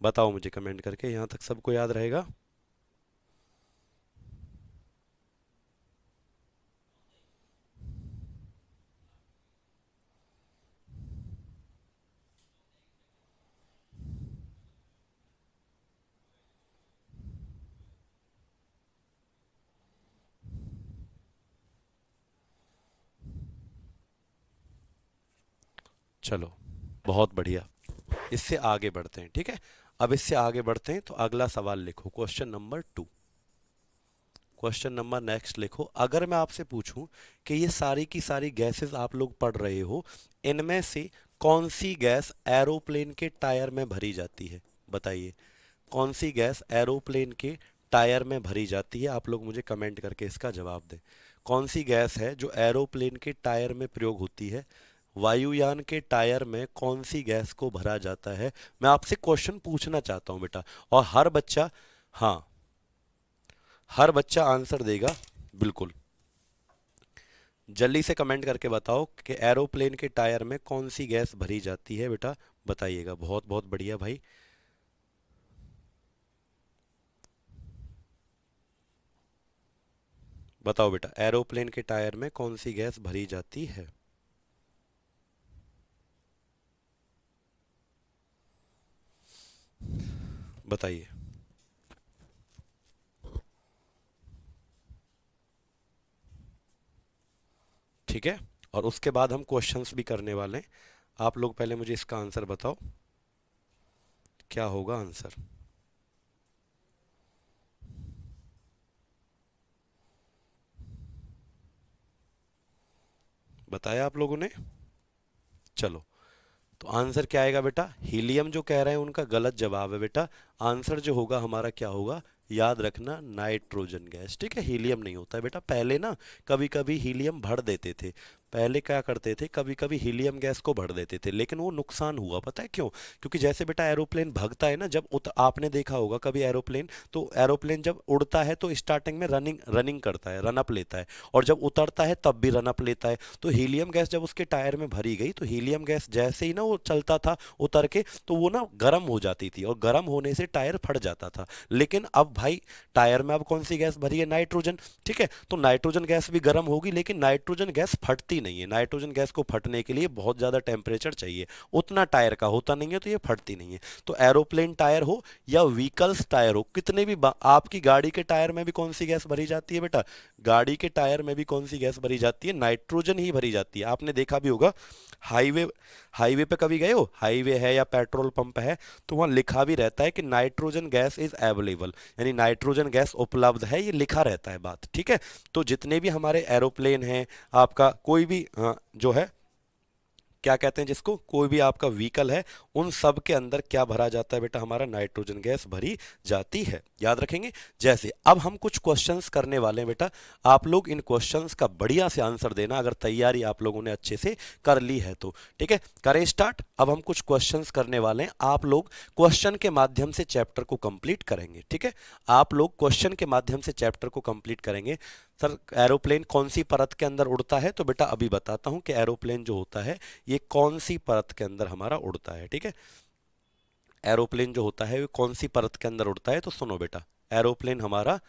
बताओ मुझे कमेंट करके, यहां तक सबको याद रहेगा? चलो बहुत बढ़िया, इससे आगे बढ़ते हैं। ठीक है, अब इससे आगे बढ़ते हैं तो अगला सवाल लिखो, question number 2। Question number next लिखो। अगर मैं आपसे पूछूं कि ये सारी की सारी गैसेस आप लोग पढ़ रहे हो, इनमें से कौन सी गैस एरोप्लेन के टायर में भरी जाती है, बताइए कौन सी गैस एरोप्लेन के टायर में भरी जाती है। आप लोग मुझे कमेंट करके इसका जवाब दें। कौन सी गैस है जो एरोप्लेन के टायर में प्रयोग होती है, वायुयान के टायर में कौन सी गैस को भरा जाता है। मैं आपसे क्वेश्चन पूछना चाहता हूं बेटा, और हर बच्चा, हाँ, हर बच्चा आंसर देगा। बिल्कुल, जल्दी से कमेंट करके बताओ कि एरोप्लेन के टायर में कौन सी गैस भरी जाती है बेटा, बताइएगा। बहुत बहुत बढ़िया भाई। बताओ बेटा, एरोप्लेन के टायर में कौन सी गैस भरी जाती है। बताइए। ठीक है, और उसके बाद हम क्वेश्चंस भी करने वाले हैं। आप लोग पहले मुझे इसका आंसर बताओ, क्या होगा आंसर। बताया आप लोगों ने? चलो, तो आंसर क्या आएगा बेटा, हीलियम जो कह रहे हैं उनका गलत जवाब है बेटा। आंसर जो होगा हमारा क्या होगा, याद रखना, नाइट्रोजन गैस। ठीक है, हीलियम नहीं होता है बेटा। पहले ना कभी कभी हीलियम भर देते थे, पहले क्या करते थे, कभी कभी हीलियम गैस को भर देते थे, लेकिन वो नुकसान हुआ, पता है क्यों? क्योंकि जैसे बेटा एरोप्लेन भगता है ना, जब आपने देखा होगा कभी एरोप्लेन, तो एरोप्लेन जब उड़ता है तो स्टार्टिंग में रनिंग रनिंग करता है, रनअप लेता है, और जब उतरता है तब भी रनअप लेता है। तो हीलियम गैस जब उसके टायर में भरी गई, तो हीलियम गैस जैसे ही ना वो चलता था उतर के, तो वो ना गर्म हो जाती थी, और गर्म होने से टायर फट जाता था। लेकिन अब भाई टायर में अब कौन सी गैस भरी है, नाइट्रोजन। ठीक है, तो नाइट्रोजन गैस भी गर्म होगी, लेकिन नाइट्रोजन गैस फटती नहीं है। नाइट्रोजन गैस को फटने के लिए बहुत ज़्यादा टेम्परेचर चाहिए, उतना टायर का होता नहीं है, तो ये फटती नहीं है। तो एरोप्लेन टायर हो या व्हीकल्स टायर हो, कितने भी आपकी गाड़ी के टायर में भी कौन सी गैस भरी जाती है बेटा, गाड़ी के टायर में भी कौन सी गैस भरी जाती है, नाइट्रोजन ही भरी जाती है। आपने देखा भी होगा, हाईवे हाईवे पे कभी गए हो, हाईवे है या पेट्रोल पंप है, तो वहाँ लिखा भी रहता है कि नाइट्रोजन गैस इज अवेलेबल, यानी नाइट्रोजन गैस उपलब्ध है, ये लिखा रहता है बात। ठीक है, तो जितने भी हमारे एरोप्लेन हैं, आपका कोई भी जो है क्या कहते हैं जिसको, कोई भी आपका व्हीकल है उन सब के अंदर क्या भरा जाता है बेटा, हमारा नाइट्रोजन गैस भरी जाती है, याद रखेंगे। जैसे अब हम कुछ क्वेश्चंस करने वाले हैं बेटा, आप लोग इन क्वेश्चंस का बढ़िया से आंसर देना, अगर तैयारी आप लोगों ने अच्छे से कर ली है तो ठीक है। करें स्टार्ट। अब हम कुछ क्वेश्चंस करने वाले हैं, आप लोग क्वेश्चन के माध्यम से चैप्टर को कंप्लीट करेंगे, ठीक है। आप लोग क्वेश्चन के माध्यम से चैप्टर को कंप्लीट करेंगे। सर एरोप्लेन कौन सी परत के अंदर उड़ता है, तो बेटा अभी बताता हूं कि एरोप्लेन जो होता है ये कौन सी परत के अंदर हमारा उड़ता है, ठीक है। एरोप्लेन जो होता है वो कौन सी परत के अंदर उड़ता है, तो सुनो बेटा, एरोप्लेन हमारा,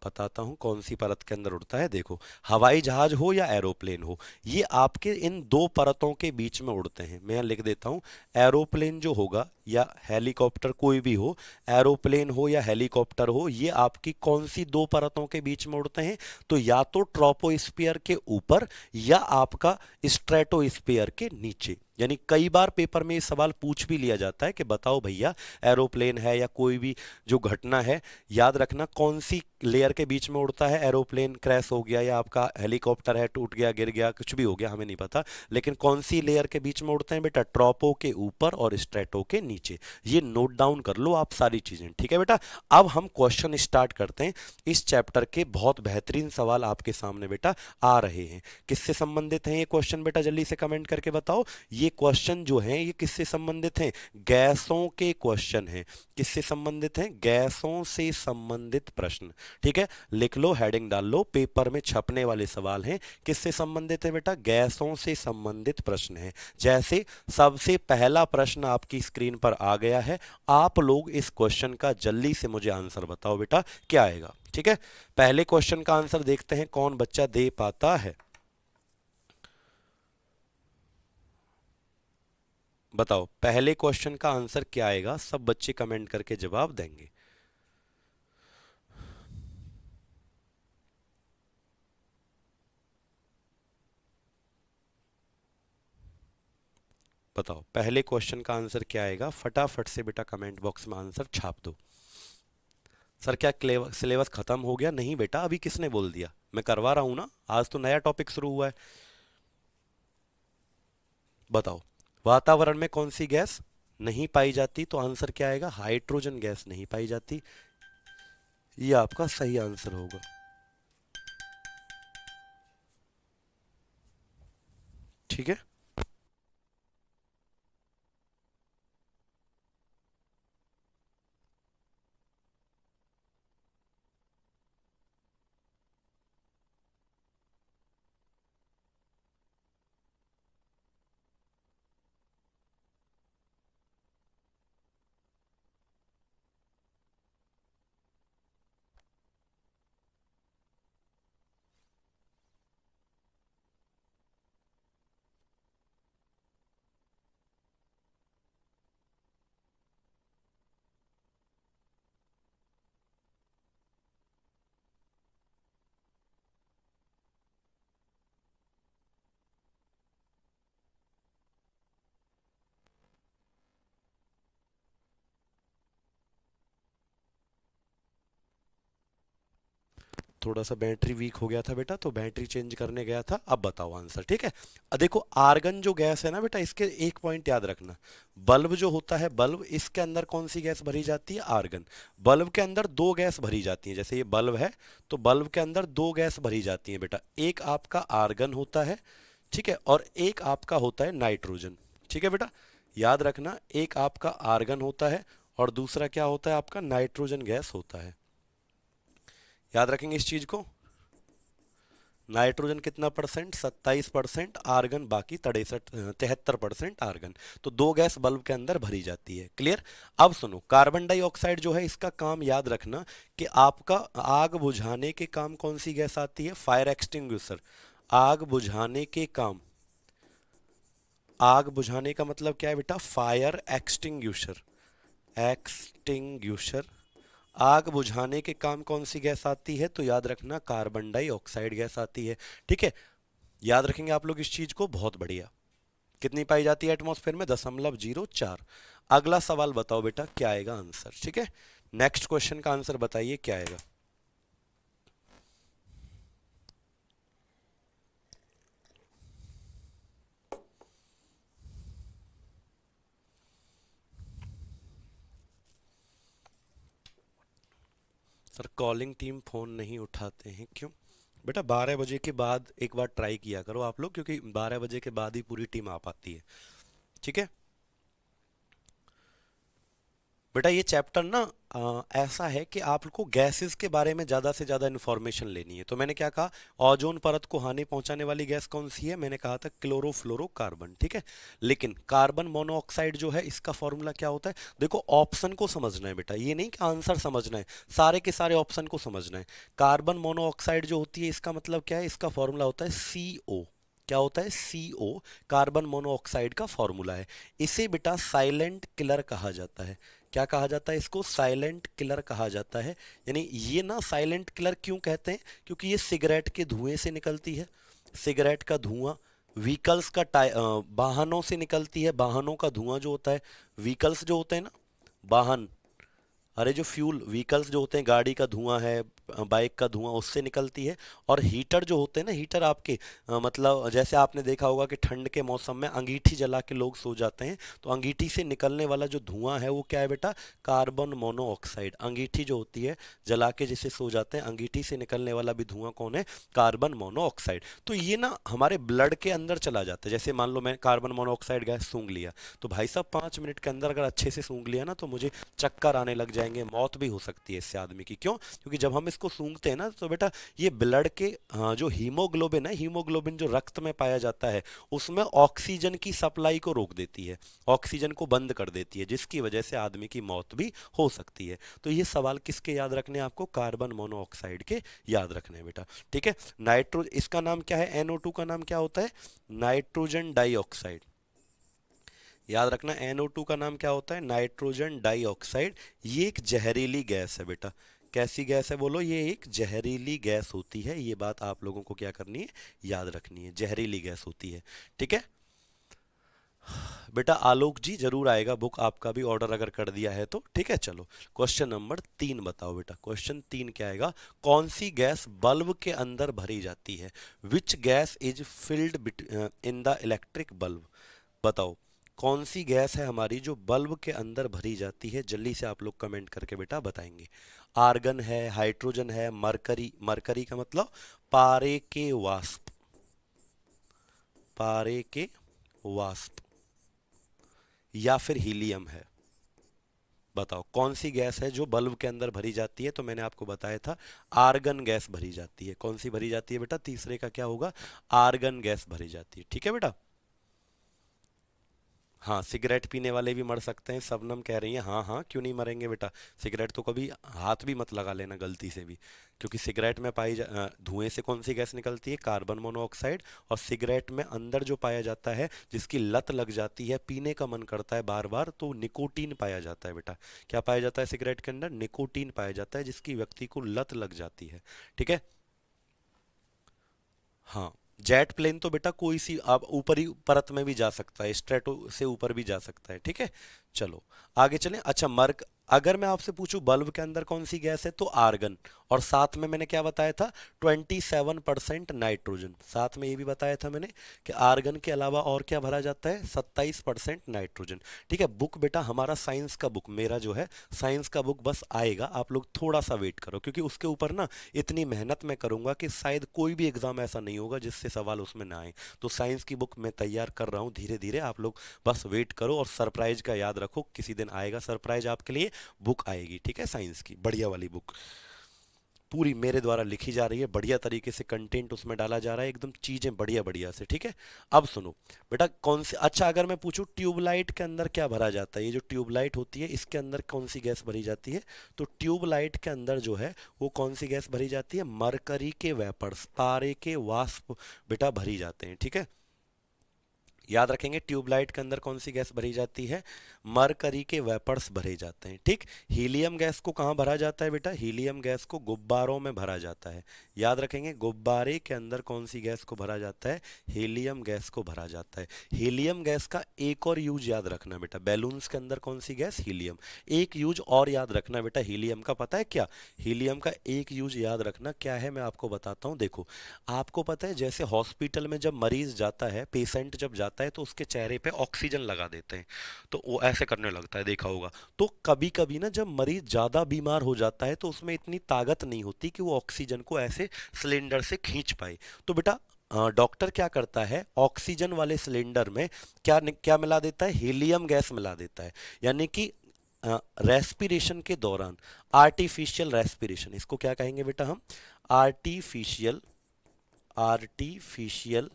बताता हूं कौन सी परत के अंदर उड़ता है। देखो, हवाई जहाज हो या एरोप्लेन हो, ये आपके इन दो परतों के बीच में उड़ते हैं। मैं लिख देता हूं, एरोप्लेन जो होगा या हेलीकॉप्टर कोई भी हो, एरोप्लेन हो या हेलीकॉप्टर हो, ये आपकी कौन सी दो परतों के बीच में उड़ते हैं, तो या तो ट्रोपोस्फियर के ऊपर या आपका स्ट्रेटोस्फियर के नीचे। यानी कई बार पेपर में ये सवाल पूछ भी लिया जाता है कि बताओ भैया एरोप्लेन है या कोई भी जो घटना है, याद रखना कौन सी लेयर के बीच में उड़ता है। एरोप्लेन क्रैश हो गया या आपका हेलीकॉप्टर है टूट गया गिर गया कुछ भी हो गया हमें नहीं पता, लेकिन कौन सी लेयर के बीच में उड़ते हैं बेटा, ट्रोपो के ऊपर और स्ट्रेटो के नीचे। ये नोट डाउन कर लो आप सारी चीजें, ठीक है बेटा। अब हम क्वेश्चन स्टार्ट करते हैं। इस चैप्टर के बहुत बेहतरीन सवाल आपके सामने बेटा आ रहे हैं। किससे संबंधित हैं ये क्वेश्चन बेटा, जल्दी से कमेंट करके बताओ। ये क्वेश्चन जो हैं ये किससे संबंधित हैं, गैसों के क्वेश्चन हैं। किससे संबंधित हैं, गैसों से संबंधित प्रश्न, ठीक है। लिख लो, हेडिंग डाल लो, पेपर में छपने वाले सवाल हैं। किससे संबंधित है बेटा, गैसों से संबंधित प्रश्न है। जैसे सबसे पहला प्रश्न आपकी स्क्रीन पर आ गया है, आप लोग इस क्वेश्चन का जल्दी से मुझे आंसर बताओ बेटा क्या आएगा, ठीक है। पहले क्वेश्चन का आंसर देखते हैं कौन बच्चा दे पाता है, बताओ पहले क्वेश्चन का आंसर क्या आएगा, सब बच्चे कमेंट करके जवाब देंगे। बताओ पहले क्वेश्चन का आंसर क्या आएगा, फटाफट से बेटा कमेंट बॉक्स में आंसर छाप दो। सर क्या सिलेबस खत्म हो गया, नहीं बेटा अभी किसने बोल दिया, मैं करवा रहा हूं ना, आज तो नया टॉपिक शुरू हुआ है। बताओ वातावरण में कौन सी गैस नहीं पाई जाती, तो आंसर क्या आएगा, हाइड्रोजन गैस नहीं पाई जाती, ये आपका सही आंसर होगा, ठीक है। थोड़ा सा बैटरी वीक हो गया था बेटा, तो बैटरी चेंज करने गया था, अब बताओ आंसर, ठीक है। देखो आर्गन जो गैस है ना बेटा, इसके एक पॉइंट याद रखना, बल्ब जो होता है बल्ब, इसके अंदर कौन सी गैस भरी जाती है, आर्गन। बल्ब के अंदर दो गैस भरी जाती है, जैसे ये बल्ब है तो बल्ब के अंदर दो गैस भरी जाती है बेटा, एक आपका आर्गन होता है, ठीक है, और एक आपका होता है नाइट्रोजन, ठीक है बेटा। याद रखना, एक आपका आर्गन होता है और दूसरा क्या होता है आपका, नाइट्रोजन गैस होता है, याद रखेंगे इस चीज को। नाइट्रोजन कितना परसेंट, 27%, आर्गन बाकी 73% आर्गन। तो दो गैस बल्ब के अंदर भरी जाती है, क्लियर। अब सुनो, कार्बन डाइऑक्साइड जो है इसका काम याद रखना कि आपका आग बुझाने के काम कौन सी गैस आती है, फायर एक्सटिंग्विशर। आग बुझाने के काम, आग बुझाने का मतलब क्या है बेटा, फायर एक्सटिंग्विशर, एक्सटिंग्विशर। आग बुझाने के काम कौन सी गैस आती है, तो याद रखना कार्बन डाइऑक्साइड गैस आती है, ठीक है। याद रखेंगे आप लोग इस चीज को, बहुत बढ़िया। कितनी पाई जाती है एटमॉस्फेयर में, 0.04। अगला सवाल बताओ बेटा क्या आएगा आंसर, ठीक है। नेक्स्ट क्वेश्चन का आंसर बताइए क्या आएगा। सर कॉलिंग टीम फ़ोन नहीं उठाते हैं, क्यों? बेटा 12 बजे के बाद एक बार ट्राई किया करो आप लोग, क्योंकि 12 बजे के बाद ही पूरी टीम आ पाती है। ठीक है बेटा, ये चैप्टर ना ऐसा है कि आपको गैसेस के बारे में ज़्यादा से ज़्यादा इन्फॉर्मेशन लेनी है। तो मैंने क्या कहा, ओजोन परत को हानि पहुंचाने वाली गैस कौन सी है? मैंने कहा था क्लोरोफ्लोरोकार्बन। ठीक है, लेकिन कार्बन मोनोऑक्साइड जो है इसका फॉर्मूला क्या होता है? देखो ऑप्शन को समझना है बेटा, ये नहीं कि आंसर समझना है, सारे के सारे ऑप्शन को समझना है। कार्बन मोनोऑक्साइड जो होती है इसका मतलब क्या है? इसका फॉर्मूला होता है CO। क्या होता है? CO कार्बन मोनोऑक्साइड का फॉर्मूला है। इसे बेटा साइलेंट किलर कहा जाता है। क्या कहा जाता है इसको? साइलेंट किलर कहा जाता है। यानी ये ना साइलेंट किलर क्यों कहते हैं? क्योंकि ये सिगरेट के धुएं से निकलती है। सिगरेट का धुआं, व्हीकल्स का वाहनों से निकलती है। वाहनों का धुआं जो होता है, व्हीकल्स जो होते हैं ना, वाहन, अरे जो फ्यूल व्हीकल्स जो होते हैं, गाड़ी का धुआं है, बाइक का धुआं, उससे निकलती है। और हीटर जो होते हैं ना, हीटर आपके मतलब जैसे आपने देखा होगा कि ठंड के मौसम में अंगीठी जला के लोग सो जाते हैं, तो अंगीठी से निकलने वाला जो धुआं है वो क्या है बेटा? Carbon monoxide. अंगीठी जो होती है जला के जिसे सो जाते हैं, अंगीठी से निकलने वाला भी धुआं कौन है? Carbon monoxide. तो ये ना हमारे ब्लड के अंदर चला जाता है। जैसे मान लो मैं कार्बन मोनोऑक्साइड गैस सूंघ लिया, तो भाई साहब 5 मिनट के अंदर अगर अच्छे से सूंघ लिया ना, तो मुझे चक्कर आने लग जाएंगे, मौत भी हो सकती है इससे आदमी की। क्यों? क्योंकि जब हम इसको सूंघते हैं ना, तो बेटा ये ब्लड के जो हीमोग्लोबिन है, हीमोग्लोबिन जो रक्त में पाया जाता है, उसमें ऑक्सीजन की सप्लाई को रोक देती है, ऑक्सीजन को बंद कर देती है, जिसकी वजह से आदमी की मौत भी हो सकती है। तो ये सवाल किसके याद रखने हैं आपको? कार्बन मोनोऑक्साइड के याद रखने हैं बेटा। ठीक है, नाइट्रो इसका नाम क्या है? NO2 का नाम क्या होता है? Nitrogen dioxide. याद रखना, NO2 का नाम क्या होता है? Nitrogen dioxide. ये एक जहरीली गैस है बेटा। कैसी गैस है बोलो? ये एक जहरीली गैस होती है। ये बात आप लोगों को क्या करनी है? याद रखनी है, जहरीली गैस होती है। ठीक है बेटा, आलोक जी जरूर आएगा, बुक आपका भी ऑर्डर अगर कर दिया है तो। ठीक है, चलो क्वेश्चन नंबर 3 बताओ बेटा। क्वेश्चन 3 क्या आएगा? कौन सी गैस बल्ब के अंदर भरी जाती है? Which gas is filled in the electric bulb? बताओ कौन सी गैस है हमारी जो बल्ब के अंदर भरी जाती है? जल्दी से आप लोग कमेंट करके बेटा बताएंगे। आर्गन है, हाइड्रोजन है, मरकरी, मरकरी का मतलब पारे के वाष्प, पारे के वाष्प, या फिर हीलियम है? बताओ कौन सी गैस है जो बल्ब के अंदर भरी जाती है? तो मैंने आपको बताया था आर्गन गैस भरी जाती है। कौन सी भरी जाती है बेटा? तीसरे का क्या होगा? आर्गन गैस भरी जाती है। ठीक है बेटा। हाँ, सिगरेट पीने वाले भी मर सकते हैं, शबनम कह रही है। हाँ हाँ, क्यों नहीं मरेंगे बेटा। सिगरेट तो कभी हाथ भी मत लगा लेना गलती से भी, क्योंकि सिगरेट में धुएं से कौन सी गैस निकलती है? Carbon monoxide. और सिगरेट में अंदर जो पाया जाता है, जिसकी लत लग जाती है, पीने का मन करता है बार बार, तो निकोटीन पाया जाता है बेटा। क्या पाया जाता है सिगरेट के अंदर? निकोटीन पाया जाता है, जिसकी व्यक्ति को लत लग जाती है। ठीक है, हाँ। जेट प्लेन तो बेटा कोई सी आप ऊपरी परत में भी जा सकता है, स्ट्रेटो से ऊपर भी जा सकता है। ठीक है, चलो आगे चलें। अच्छा, मर्क, अगर मैं आपसे पूछूं बल्ब के अंदर कौन सी गैस है, तो आर्गन। और साथ में मैंने क्या बताया था? 27% नाइट्रोजन। साथ में ये भी बताया था मैंने कि आर्गन के अलावा और क्या भरा जाता है? 27% नाइट्रोजन। ठीक है, बुक बेटा हमारा साइंस का बुक, मेरा जो है साइंस का बुक बस आएगा, आप लोग थोड़ा सा वेट करो, क्योंकि उसके ऊपर ना इतनी मेहनत मैं करूंगा कि शायद कोई भी एग्जाम ऐसा नहीं होगा जिससे सवाल उसमें ना आए। तो साइंस की बुक मैं तैयार कर रहा हूँ धीरे धीरे, आप लोग बस वेट करो। और सरप्राइज का याद रखो, किसी दिन आएगा सरप्राइज आपके लिए, बुक आएगी। ठीक है, साइंस की बढ़िया वाली बुक, पूरी मेरे द्वारा लिखी जा रही है, बढ़िया तरीके से कंटेंट उसमें डाला जा रहा है, एकदम चीजें बढ़िया बढ़िया से। ठीक है, अब सुनो बेटा, कौन सी, अच्छा अगर मैं पूछूं ट्यूबलाइट के अंदर क्या भरा जाता है? ये जो ट्यूबलाइट होती है इसके अंदर कौन सी गैस भरी जाती है? तो ट्यूबलाइट के अंदर जो है वो कौन सी गैस भरी जाती है? मरकरी के वेपर्स, पारे के वाष्प बेटा भरी जाते हैं। ठीक है, याद रखेंगे, ट्यूबलाइट के अंदर कौन सी गैस भरी जाती है? मरकरी के वेपर्स भरे जाते हैं। ठीक, हीलियम गैस को कहाँ भरा जाता है बेटा? हीलियम गैस को गुब्बारों में भरा जाता है। याद रखेंगे, गुब्बारे के अंदर कौन सी गैस को भरा जाता है? हीलियम गैस को भरा जाता है। हीलियम गैस का एक और यूज याद रखना बेटा, बैलून्स के अंदर कौन सी गैस? हीलियम। एक यूज और याद रखना बेटा हीलियम का, पता है क्या? हीलियम का एक यूज याद रखना क्या है, मैं आपको बताता हूँ। देखो, आपको पता है जैसे हॉस्पिटल में जब मरीज जाता है, पेशेंट जब जाता जाता है तो उसके चेहरे पे ऑक्सीजन लगा देते हैं, तो वो ऐसे करने लगता है, देखा होगा। तो कभी कभी ना जब मरीज ज्यादा बीमार हो जाता है तो उसमें इतनी ताकत नहीं होती कि वो ऑक्सीजन को ऐसे सिलेंडर से खींच पाए। तो बेटा डॉक्टर क्या करता है, ऑक्सीजन वाले सिलेंडर में क्या क्या मिला देता है, हीलियम गैस मिला देता है। यानी कि रेस्पिरेशन के दौरान, आर्टिफिशियल रेस्पिरेशन, इसको क्या कहेंगे बेटा हम, आर्टिफिशियल आर्टिफिशियल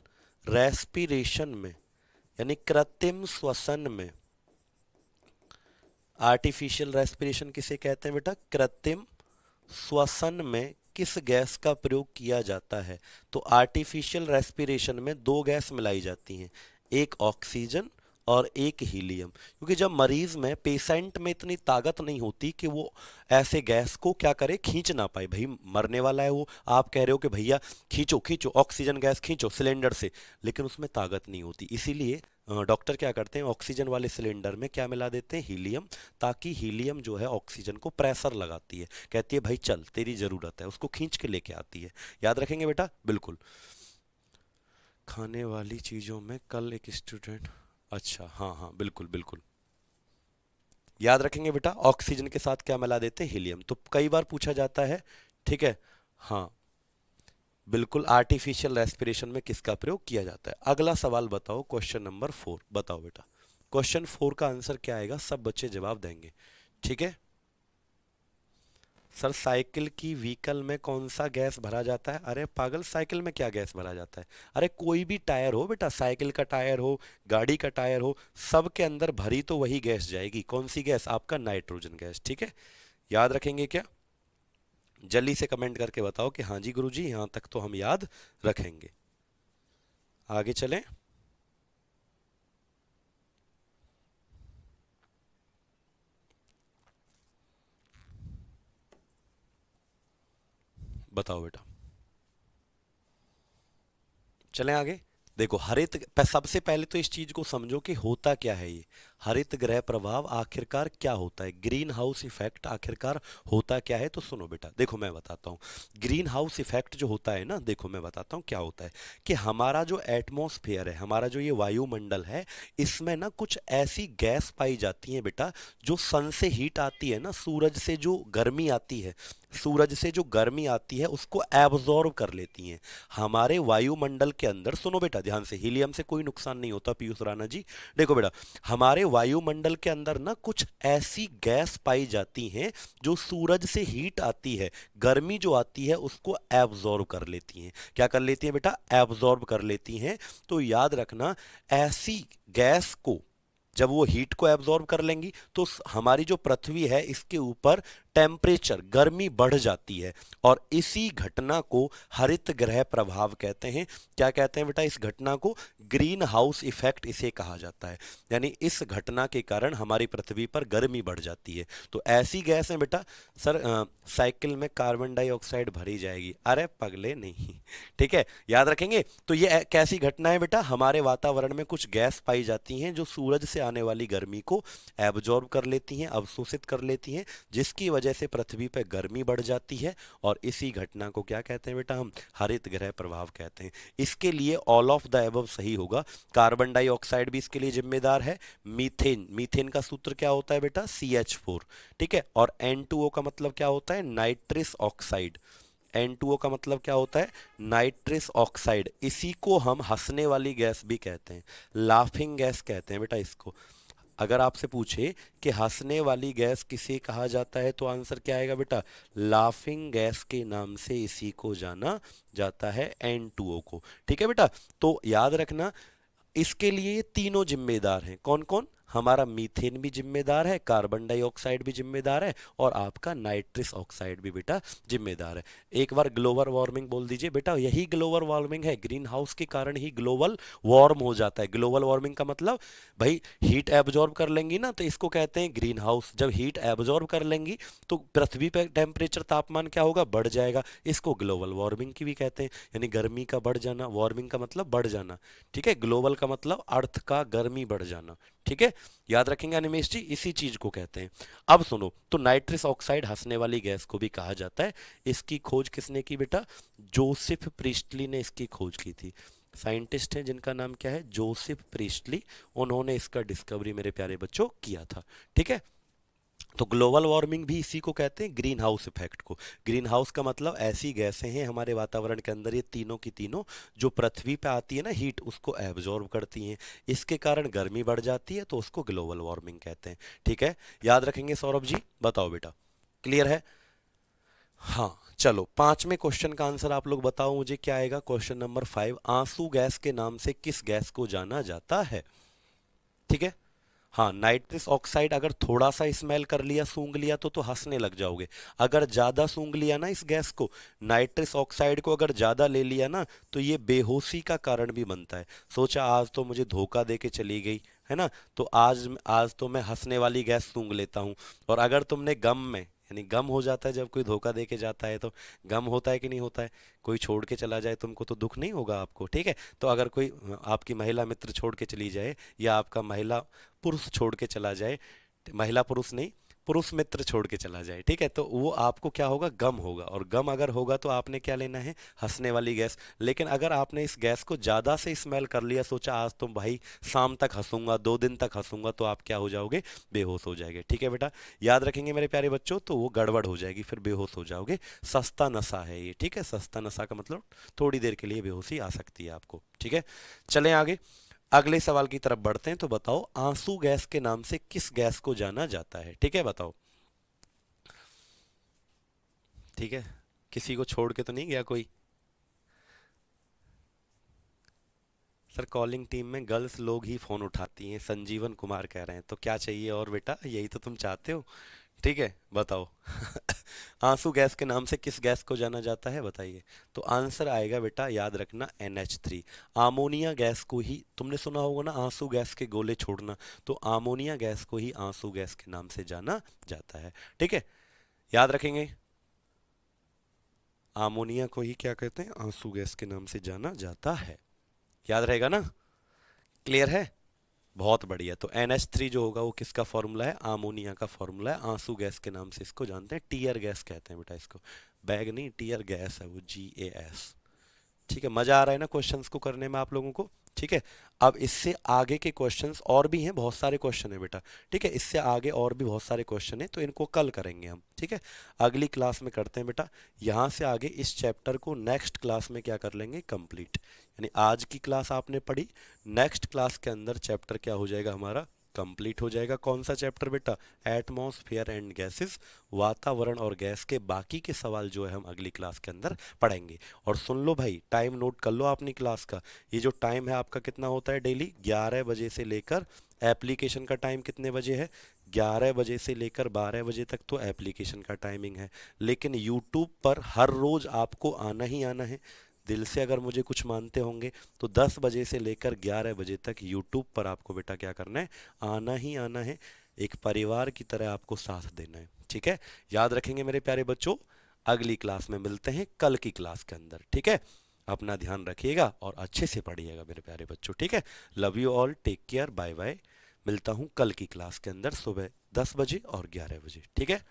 रेस्पिरेशन में, यानी कृत्रिम श्वसन में। आर्टिफिशियल रेस्पिरेशन किसे कहते हैं बेटा, कृत्रिम श्वसन में किस गैस का प्रयोग किया जाता है। तो आर्टिफिशियल रेस्पिरेशन में दो गैस मिलाई जाती हैं, एक ऑक्सीजन और एक हीलियम, क्योंकि जब मरीज में, पेशेंट में इतनी ताकत नहीं होती कि वो ऐसे गैस को क्या करे, खींच ना पाए। भाई मरने वाला है वो, आप कह रहे हो कि भैया खींचो खींचो ऑक्सीजन गैस खींचो सिलेंडर से, लेकिन उसमें ताकत नहीं होती। इसीलिए डॉक्टर क्या करते हैं, ऑक्सीजन वाले सिलेंडर में क्या मिला देते हैं, हीलियम, ताकि हीलियम जो है ऑक्सीजन को प्रेशर लगाती है, कहती है भाई चल तेरी जरूरत है, उसको खींच के लेके आती है। याद रखेंगे बेटा, बिल्कुल। खाने वाली चीजों में कल एक स्टूडेंट, अच्छा हाँ हाँ बिल्कुल बिल्कुल, याद रखेंगे बेटा, ऑक्सीजन के साथ क्या मिला देते हैं, हीलियम। तो कई बार पूछा जाता है, ठीक है। हाँ बिल्कुल, आर्टिफिशियल रेस्पिरेशन में किसका प्रयोग किया जाता है। अगला सवाल बताओ, क्वेश्चन नंबर 4 बताओ बेटा। क्वेश्चन 4 का आंसर क्या आएगा, सब बच्चे जवाब देंगे, ठीक है। सर साइकिल की व्हीकल में कौन सा गैस भरा जाता है, अरे पागल साइकिल में क्या गैस भरा जाता है, अरे कोई भी टायर हो बेटा, साइकिल का टायर हो, गाड़ी का टायर हो, सब के अंदर भरी तो वही गैस जाएगी, कौन सी गैस, आपका नाइट्रोजन गैस, ठीक है। याद रखेंगे क्या, जल्दी से कमेंट करके बताओ कि हाँ जी गुरुजी यहाँ तक तो हम याद रखेंगे। आगे चलें, बताओ बेटा, चलें आगे। देखो हरित, सबसे पहले तो इस चीज को समझो कि होता क्या है ये हरित गृह प्रभाव, आखिरकार क्या होता है, ग्रीन हाउस इफेक्ट आखिरकार होता क्या है। तो सुनो बेटा, देखो मैं बताता हूँ, ग्रीन हाउस इफेक्ट जो होता है ना, देखो मैं बताता हूँ क्या होता है, कि हमारा जो एटमॉस्फेयर है, हमारा जो ये वायुमंडल है, इसमें ना कुछ ऐसी गैस पाई जाती है बेटा, जो सन से हीट आती है ना, सूरज से जो गर्मी आती है, सूरज से जो गर्मी आती है उसको एब्जॉर्ब कर लेती हैं हमारे वायुमंडल के अंदर। सुनो बेटा ध्यान से, हीलियम से कोई नुकसान नहीं होता पीयूष राणा जी। देखो बेटा, हमारे वायुमंडल के अंदर ना कुछ ऐसी गैस पाई जाती हैं जो सूरज से हीट आती है, गर्मी जो आती है उसको एब्जॉर्ब कर लेती हैं। क्या कर लेती हैं बेटा, एब्जॉर्ब कर लेती हैं। तो याद रखना, ऐसी गैस को जब वो हीट को एब्जॉर्ब कर लेंगी तो हमारी जो पृथ्वी है इसके ऊपर टेम्परेचर, गर्मी बढ़ जाती है, और इसी घटना को हरित गृह प्रभाव कहते हैं। क्या कहते हैं बेटा, इस घटना को ग्रीन हाउस इफेक्ट इसे कहा जाता है। यानी इस घटना के कारण हमारी पृथ्वी पर गर्मी बढ़ जाती है। तो ऐसी गैस है बेटा, सर साइकिल में कार्बन डाइऑक्साइड भरी जाएगी, अरे पगले नहीं, ठीक है, याद रखेंगे। तो ये कैसी घटना है बेटा, हमारे वातावरण में कुछ गैस पाई जाती हैं जो सूरज से आने वाली गर्मी को एब्जॉर्ब कर लेती हैं, अवशोषित कर लेती हैं, जिसकी वजह से पृथ्वी पर गर्मी बढ़ जाती है, और इसी घटना को क्या कहते हैं बेटा, हम हरित गृह प्रभाव कहते हैं। इसके लिए ऑल ऑफ द एबव सही होगा, कार्बन डाइऑक्साइड भी इसके लिए जिम्मेदार है, मीथेन, मीथेन का सूत्र क्या होता है बेटा, CH4, ठीक है, और N2O का मतलब क्या होता है, नाइट्रस ऑक्साइड। N2O का मतलब क्या होता है, नाइट्रस ऑक्साइड। इसी को हम हंसने वाली गैस भी कहते हैं, लाफिंग गैस कहते हैं बेटा इसको। अगर आपसे पूछे कि हंसने वाली गैस किसे कहा जाता है, तो आंसर क्या आएगा बेटा, लाफिंग गैस के नाम से इसी को जाना जाता है, N2O को, ठीक है बेटा। तो याद रखना, इसके लिए ये तीनों जिम्मेदार हैं, कौन कौन, हमारा मीथेन भी जिम्मेदार है, कार्बन डाइऑक्साइड भी जिम्मेदार है, और आपका नाइट्रस ऑक्साइड भी बेटा जिम्मेदार है। एक बार ग्लोबल वार्मिंग बोल दीजिए बेटा, यही ग्लोबल वार्मिंग है, ग्रीन हाउस के कारण ही ग्लोबल वार्म हो जाता है। ग्लोबल वार्मिंग का मतलब भाई हीट एब्जॉर्ब कर लेंगी ना, तो इसको कहते हैं ग्रीन हाउस। जब हीट एब्जॉर्ब कर लेंगी तो पृथ्वी पर टेम्परेचर, तापमान क्या होगा, बढ़ जाएगा, इसको ग्लोबल वार्मिंग की भी कहते हैं। यानी गर्मी का बढ़ जाना, वार्मिंग का मतलब बढ़ जाना, ठीक है, ग्लोबल का मतलब अर्थ का गर्मी बढ़ जाना, ठीक है, याद रखेंगे अनिमेश जी, इसी चीज को कहते हैं। अब सुनो, तो नाइट्रस ऑक्साइड हंसने वाली गैस को भी कहा जाता है। इसकी खोज किसने की बेटा, जोसेफ प्रिस्टली ने इसकी खोज की थी। साइंटिस्ट हैं जिनका नाम क्या है, जोसेफ प्रीस्टली। उन्होंने इसका डिस्कवरी मेरे प्यारे बच्चों किया था। ठीक है, तो ग्लोबल वार्मिंग भी इसी को कहते हैं, ग्रीन हाउस इफेक्ट को। ग्रीन हाउस का मतलब ऐसी गैसें हैं हमारे वातावरण के अंदर, ये तीनों की तीनों जो पृथ्वी पे आती है ना हीट, उसको एब्जॉर्ब करती हैं। इसके कारण गर्मी बढ़ जाती है, तो उसको ग्लोबल वार्मिंग कहते हैं। ठीक है, याद रखेंगे सौरभ जी, बताओ बेटा, क्लियर है? हाँ चलो, पांचवें क्वेश्चन का आंसर आप लोग बताओ मुझे क्या आएगा। क्वेश्चन नंबर 5, आंसू गैस के नाम से किस गैस को जाना जाता है? ठीक है, हाँ, नाइट्रस ऑक्साइड अगर थोड़ा सा स्मेल कर लिया, सूंघ लिया तो हंसने लग जाओगे। अगर ज्यादा सूंघ लिया ना इस गैस को, नाइट्रस ऑक्साइड को अगर ज्यादा ले लिया ना, तो ये बेहोशी का कारण भी बनता है। सोचा आज तो मुझे धोखा दे के चली गई है ना, तो आज आज तो मैं हंसने वाली गैस सूंघ लेता हूँ। और अगर तुमने गम में, यानी गम हो जाता है जब कोई धोखा दे के जाता है, तो गम होता है कि नहीं होता है? कोई छोड़ के चला जाए तुमको तो दुख नहीं होगा आपको, ठीक है? तो अगर कोई आपकी महिला मित्र छोड़ के चली जाए, या आपका महिला पुरुष छोड़ के चला जाए, महिला पुरुष नहीं, पुरुष मित्र छोड़ के चला जाए, ठीक है, तो वो आपको क्या होगा, गम होगा। और गम अगर होगा तो आपने क्या लेना है, हंसने वाली गैस। लेकिन अगर आपने इस गैस को ज़्यादा से स्मेल कर लिया, सोचा आज तो भाई शाम तक हंसूंगा, 2 दिन तक हंसूंगा, तो आप क्या हो जाओगे, बेहोश हो जाएंगे। ठीक है बेटा, याद रखेंगे मेरे प्यारे बच्चों, तो वो गड़बड़ हो जाएगी, फिर बेहोश हो जाओगे। सस्ता नशा है ये, ठीक है, सस्ता नशा का मतलब थोड़ी देर के लिए बेहोशी आ सकती है आपको। ठीक है, चलें आगे, अगले सवाल की तरफ बढ़ते हैं। तो बताओ, आंसू गैस के नाम से किस गैस को जाना जाता है? ठीक है, बताओ। ठीक है, किसी को छोड़ के तो नहीं गया कोई? सर, कॉलिंग टीम में गर्ल्स लोग ही फोन उठाती हैं, संजीवन कुमार कह रहे हैं। तो क्या चाहिए और बेटा, यही तो तुम चाहते हो। ठीक है, बताओ। आंसू गैस के नाम से किस गैस को जाना जाता है, बताइए। तो आंसर आएगा बेटा, याद रखना, NH3। आमोनिया गैस को ही तुमने सुना होगा ना, आंसू गैस के गोले छोड़ना, तो आमोनिया गैस को ही आंसू गैस के नाम से जाना जाता है। ठीक है, याद रखेंगे, आमोनिया को ही क्या कहते हैं, आंसू गैस के नाम से जाना जाता है। याद रहेगा ना, क्लियर है? बहुत बढ़िया। तो NH3 जो होगा वो किसका फॉर्मूला है, आमोनिया का फॉर्मूला है। आंसू गैस के नाम से इसको जानते हैं, टीयर गैस कहते हैं बेटा इसको, बैग नहीं, टीयर गैस है वो, GAS। ठीक है, मजा आ रहा है ना क्वेश्चंस को करने में आप लोगों को? ठीक है, अब इससे आगे के क्वेश्चंस और भी हैं, बहुत सारे क्वेश्चन है बेटा। ठीक है, इससे आगे और भी बहुत सारे क्वेश्चन है, तो इनको कल करेंगे हम। ठीक है, अगली क्लास में करते हैं बेटा। यहाँ से आगे इस चैप्टर को नेक्स्ट क्लास में क्या कर लेंगे, कंप्लीट। यानी आज की क्लास आपने पढ़ी, नेक्स्ट क्लास के अंदर चैप्टर क्या हो जाएगा हमारा, कंप्लीट हो जाएगा। कौन सा चैप्टर बेटा, एटमॉस्फेयर एंड गैसेस, वातावरण और गैस के बाकी के सवाल जो है हम अगली क्लास के अंदर पढ़ेंगे। और सुन लो भाई, टाइम नोट कर लो अपनी क्लास का। ये जो टाइम है आपका कितना होता है डेली, 11 बजे से लेकर, एप्लीकेशन का टाइम कितने बजे है, 11 बजे से लेकर 12 बजे तक तो एप्लीकेशन का टाइमिंग है। लेकिन यूट्यूब पर हर रोज आपको आना ही आना है। दिल से अगर मुझे कुछ मानते होंगे, तो 10 बजे से लेकर 11 बजे तक यूट्यूब पर आपको बेटा क्या करना है, आना ही आना है। एक परिवार की तरह आपको साथ देना है। ठीक है, याद रखेंगे मेरे प्यारे बच्चों। अगली क्लास में मिलते हैं, कल की क्लास के अंदर। ठीक है, अपना ध्यान रखिएगा और अच्छे से पढ़िएगा मेरे प्यारे बच्चों। ठीक है, love you all, take care, bye bye. मिलता हूँ कल की क्लास के अंदर सुबह 10 बजे और 11 बजे। ठीक है।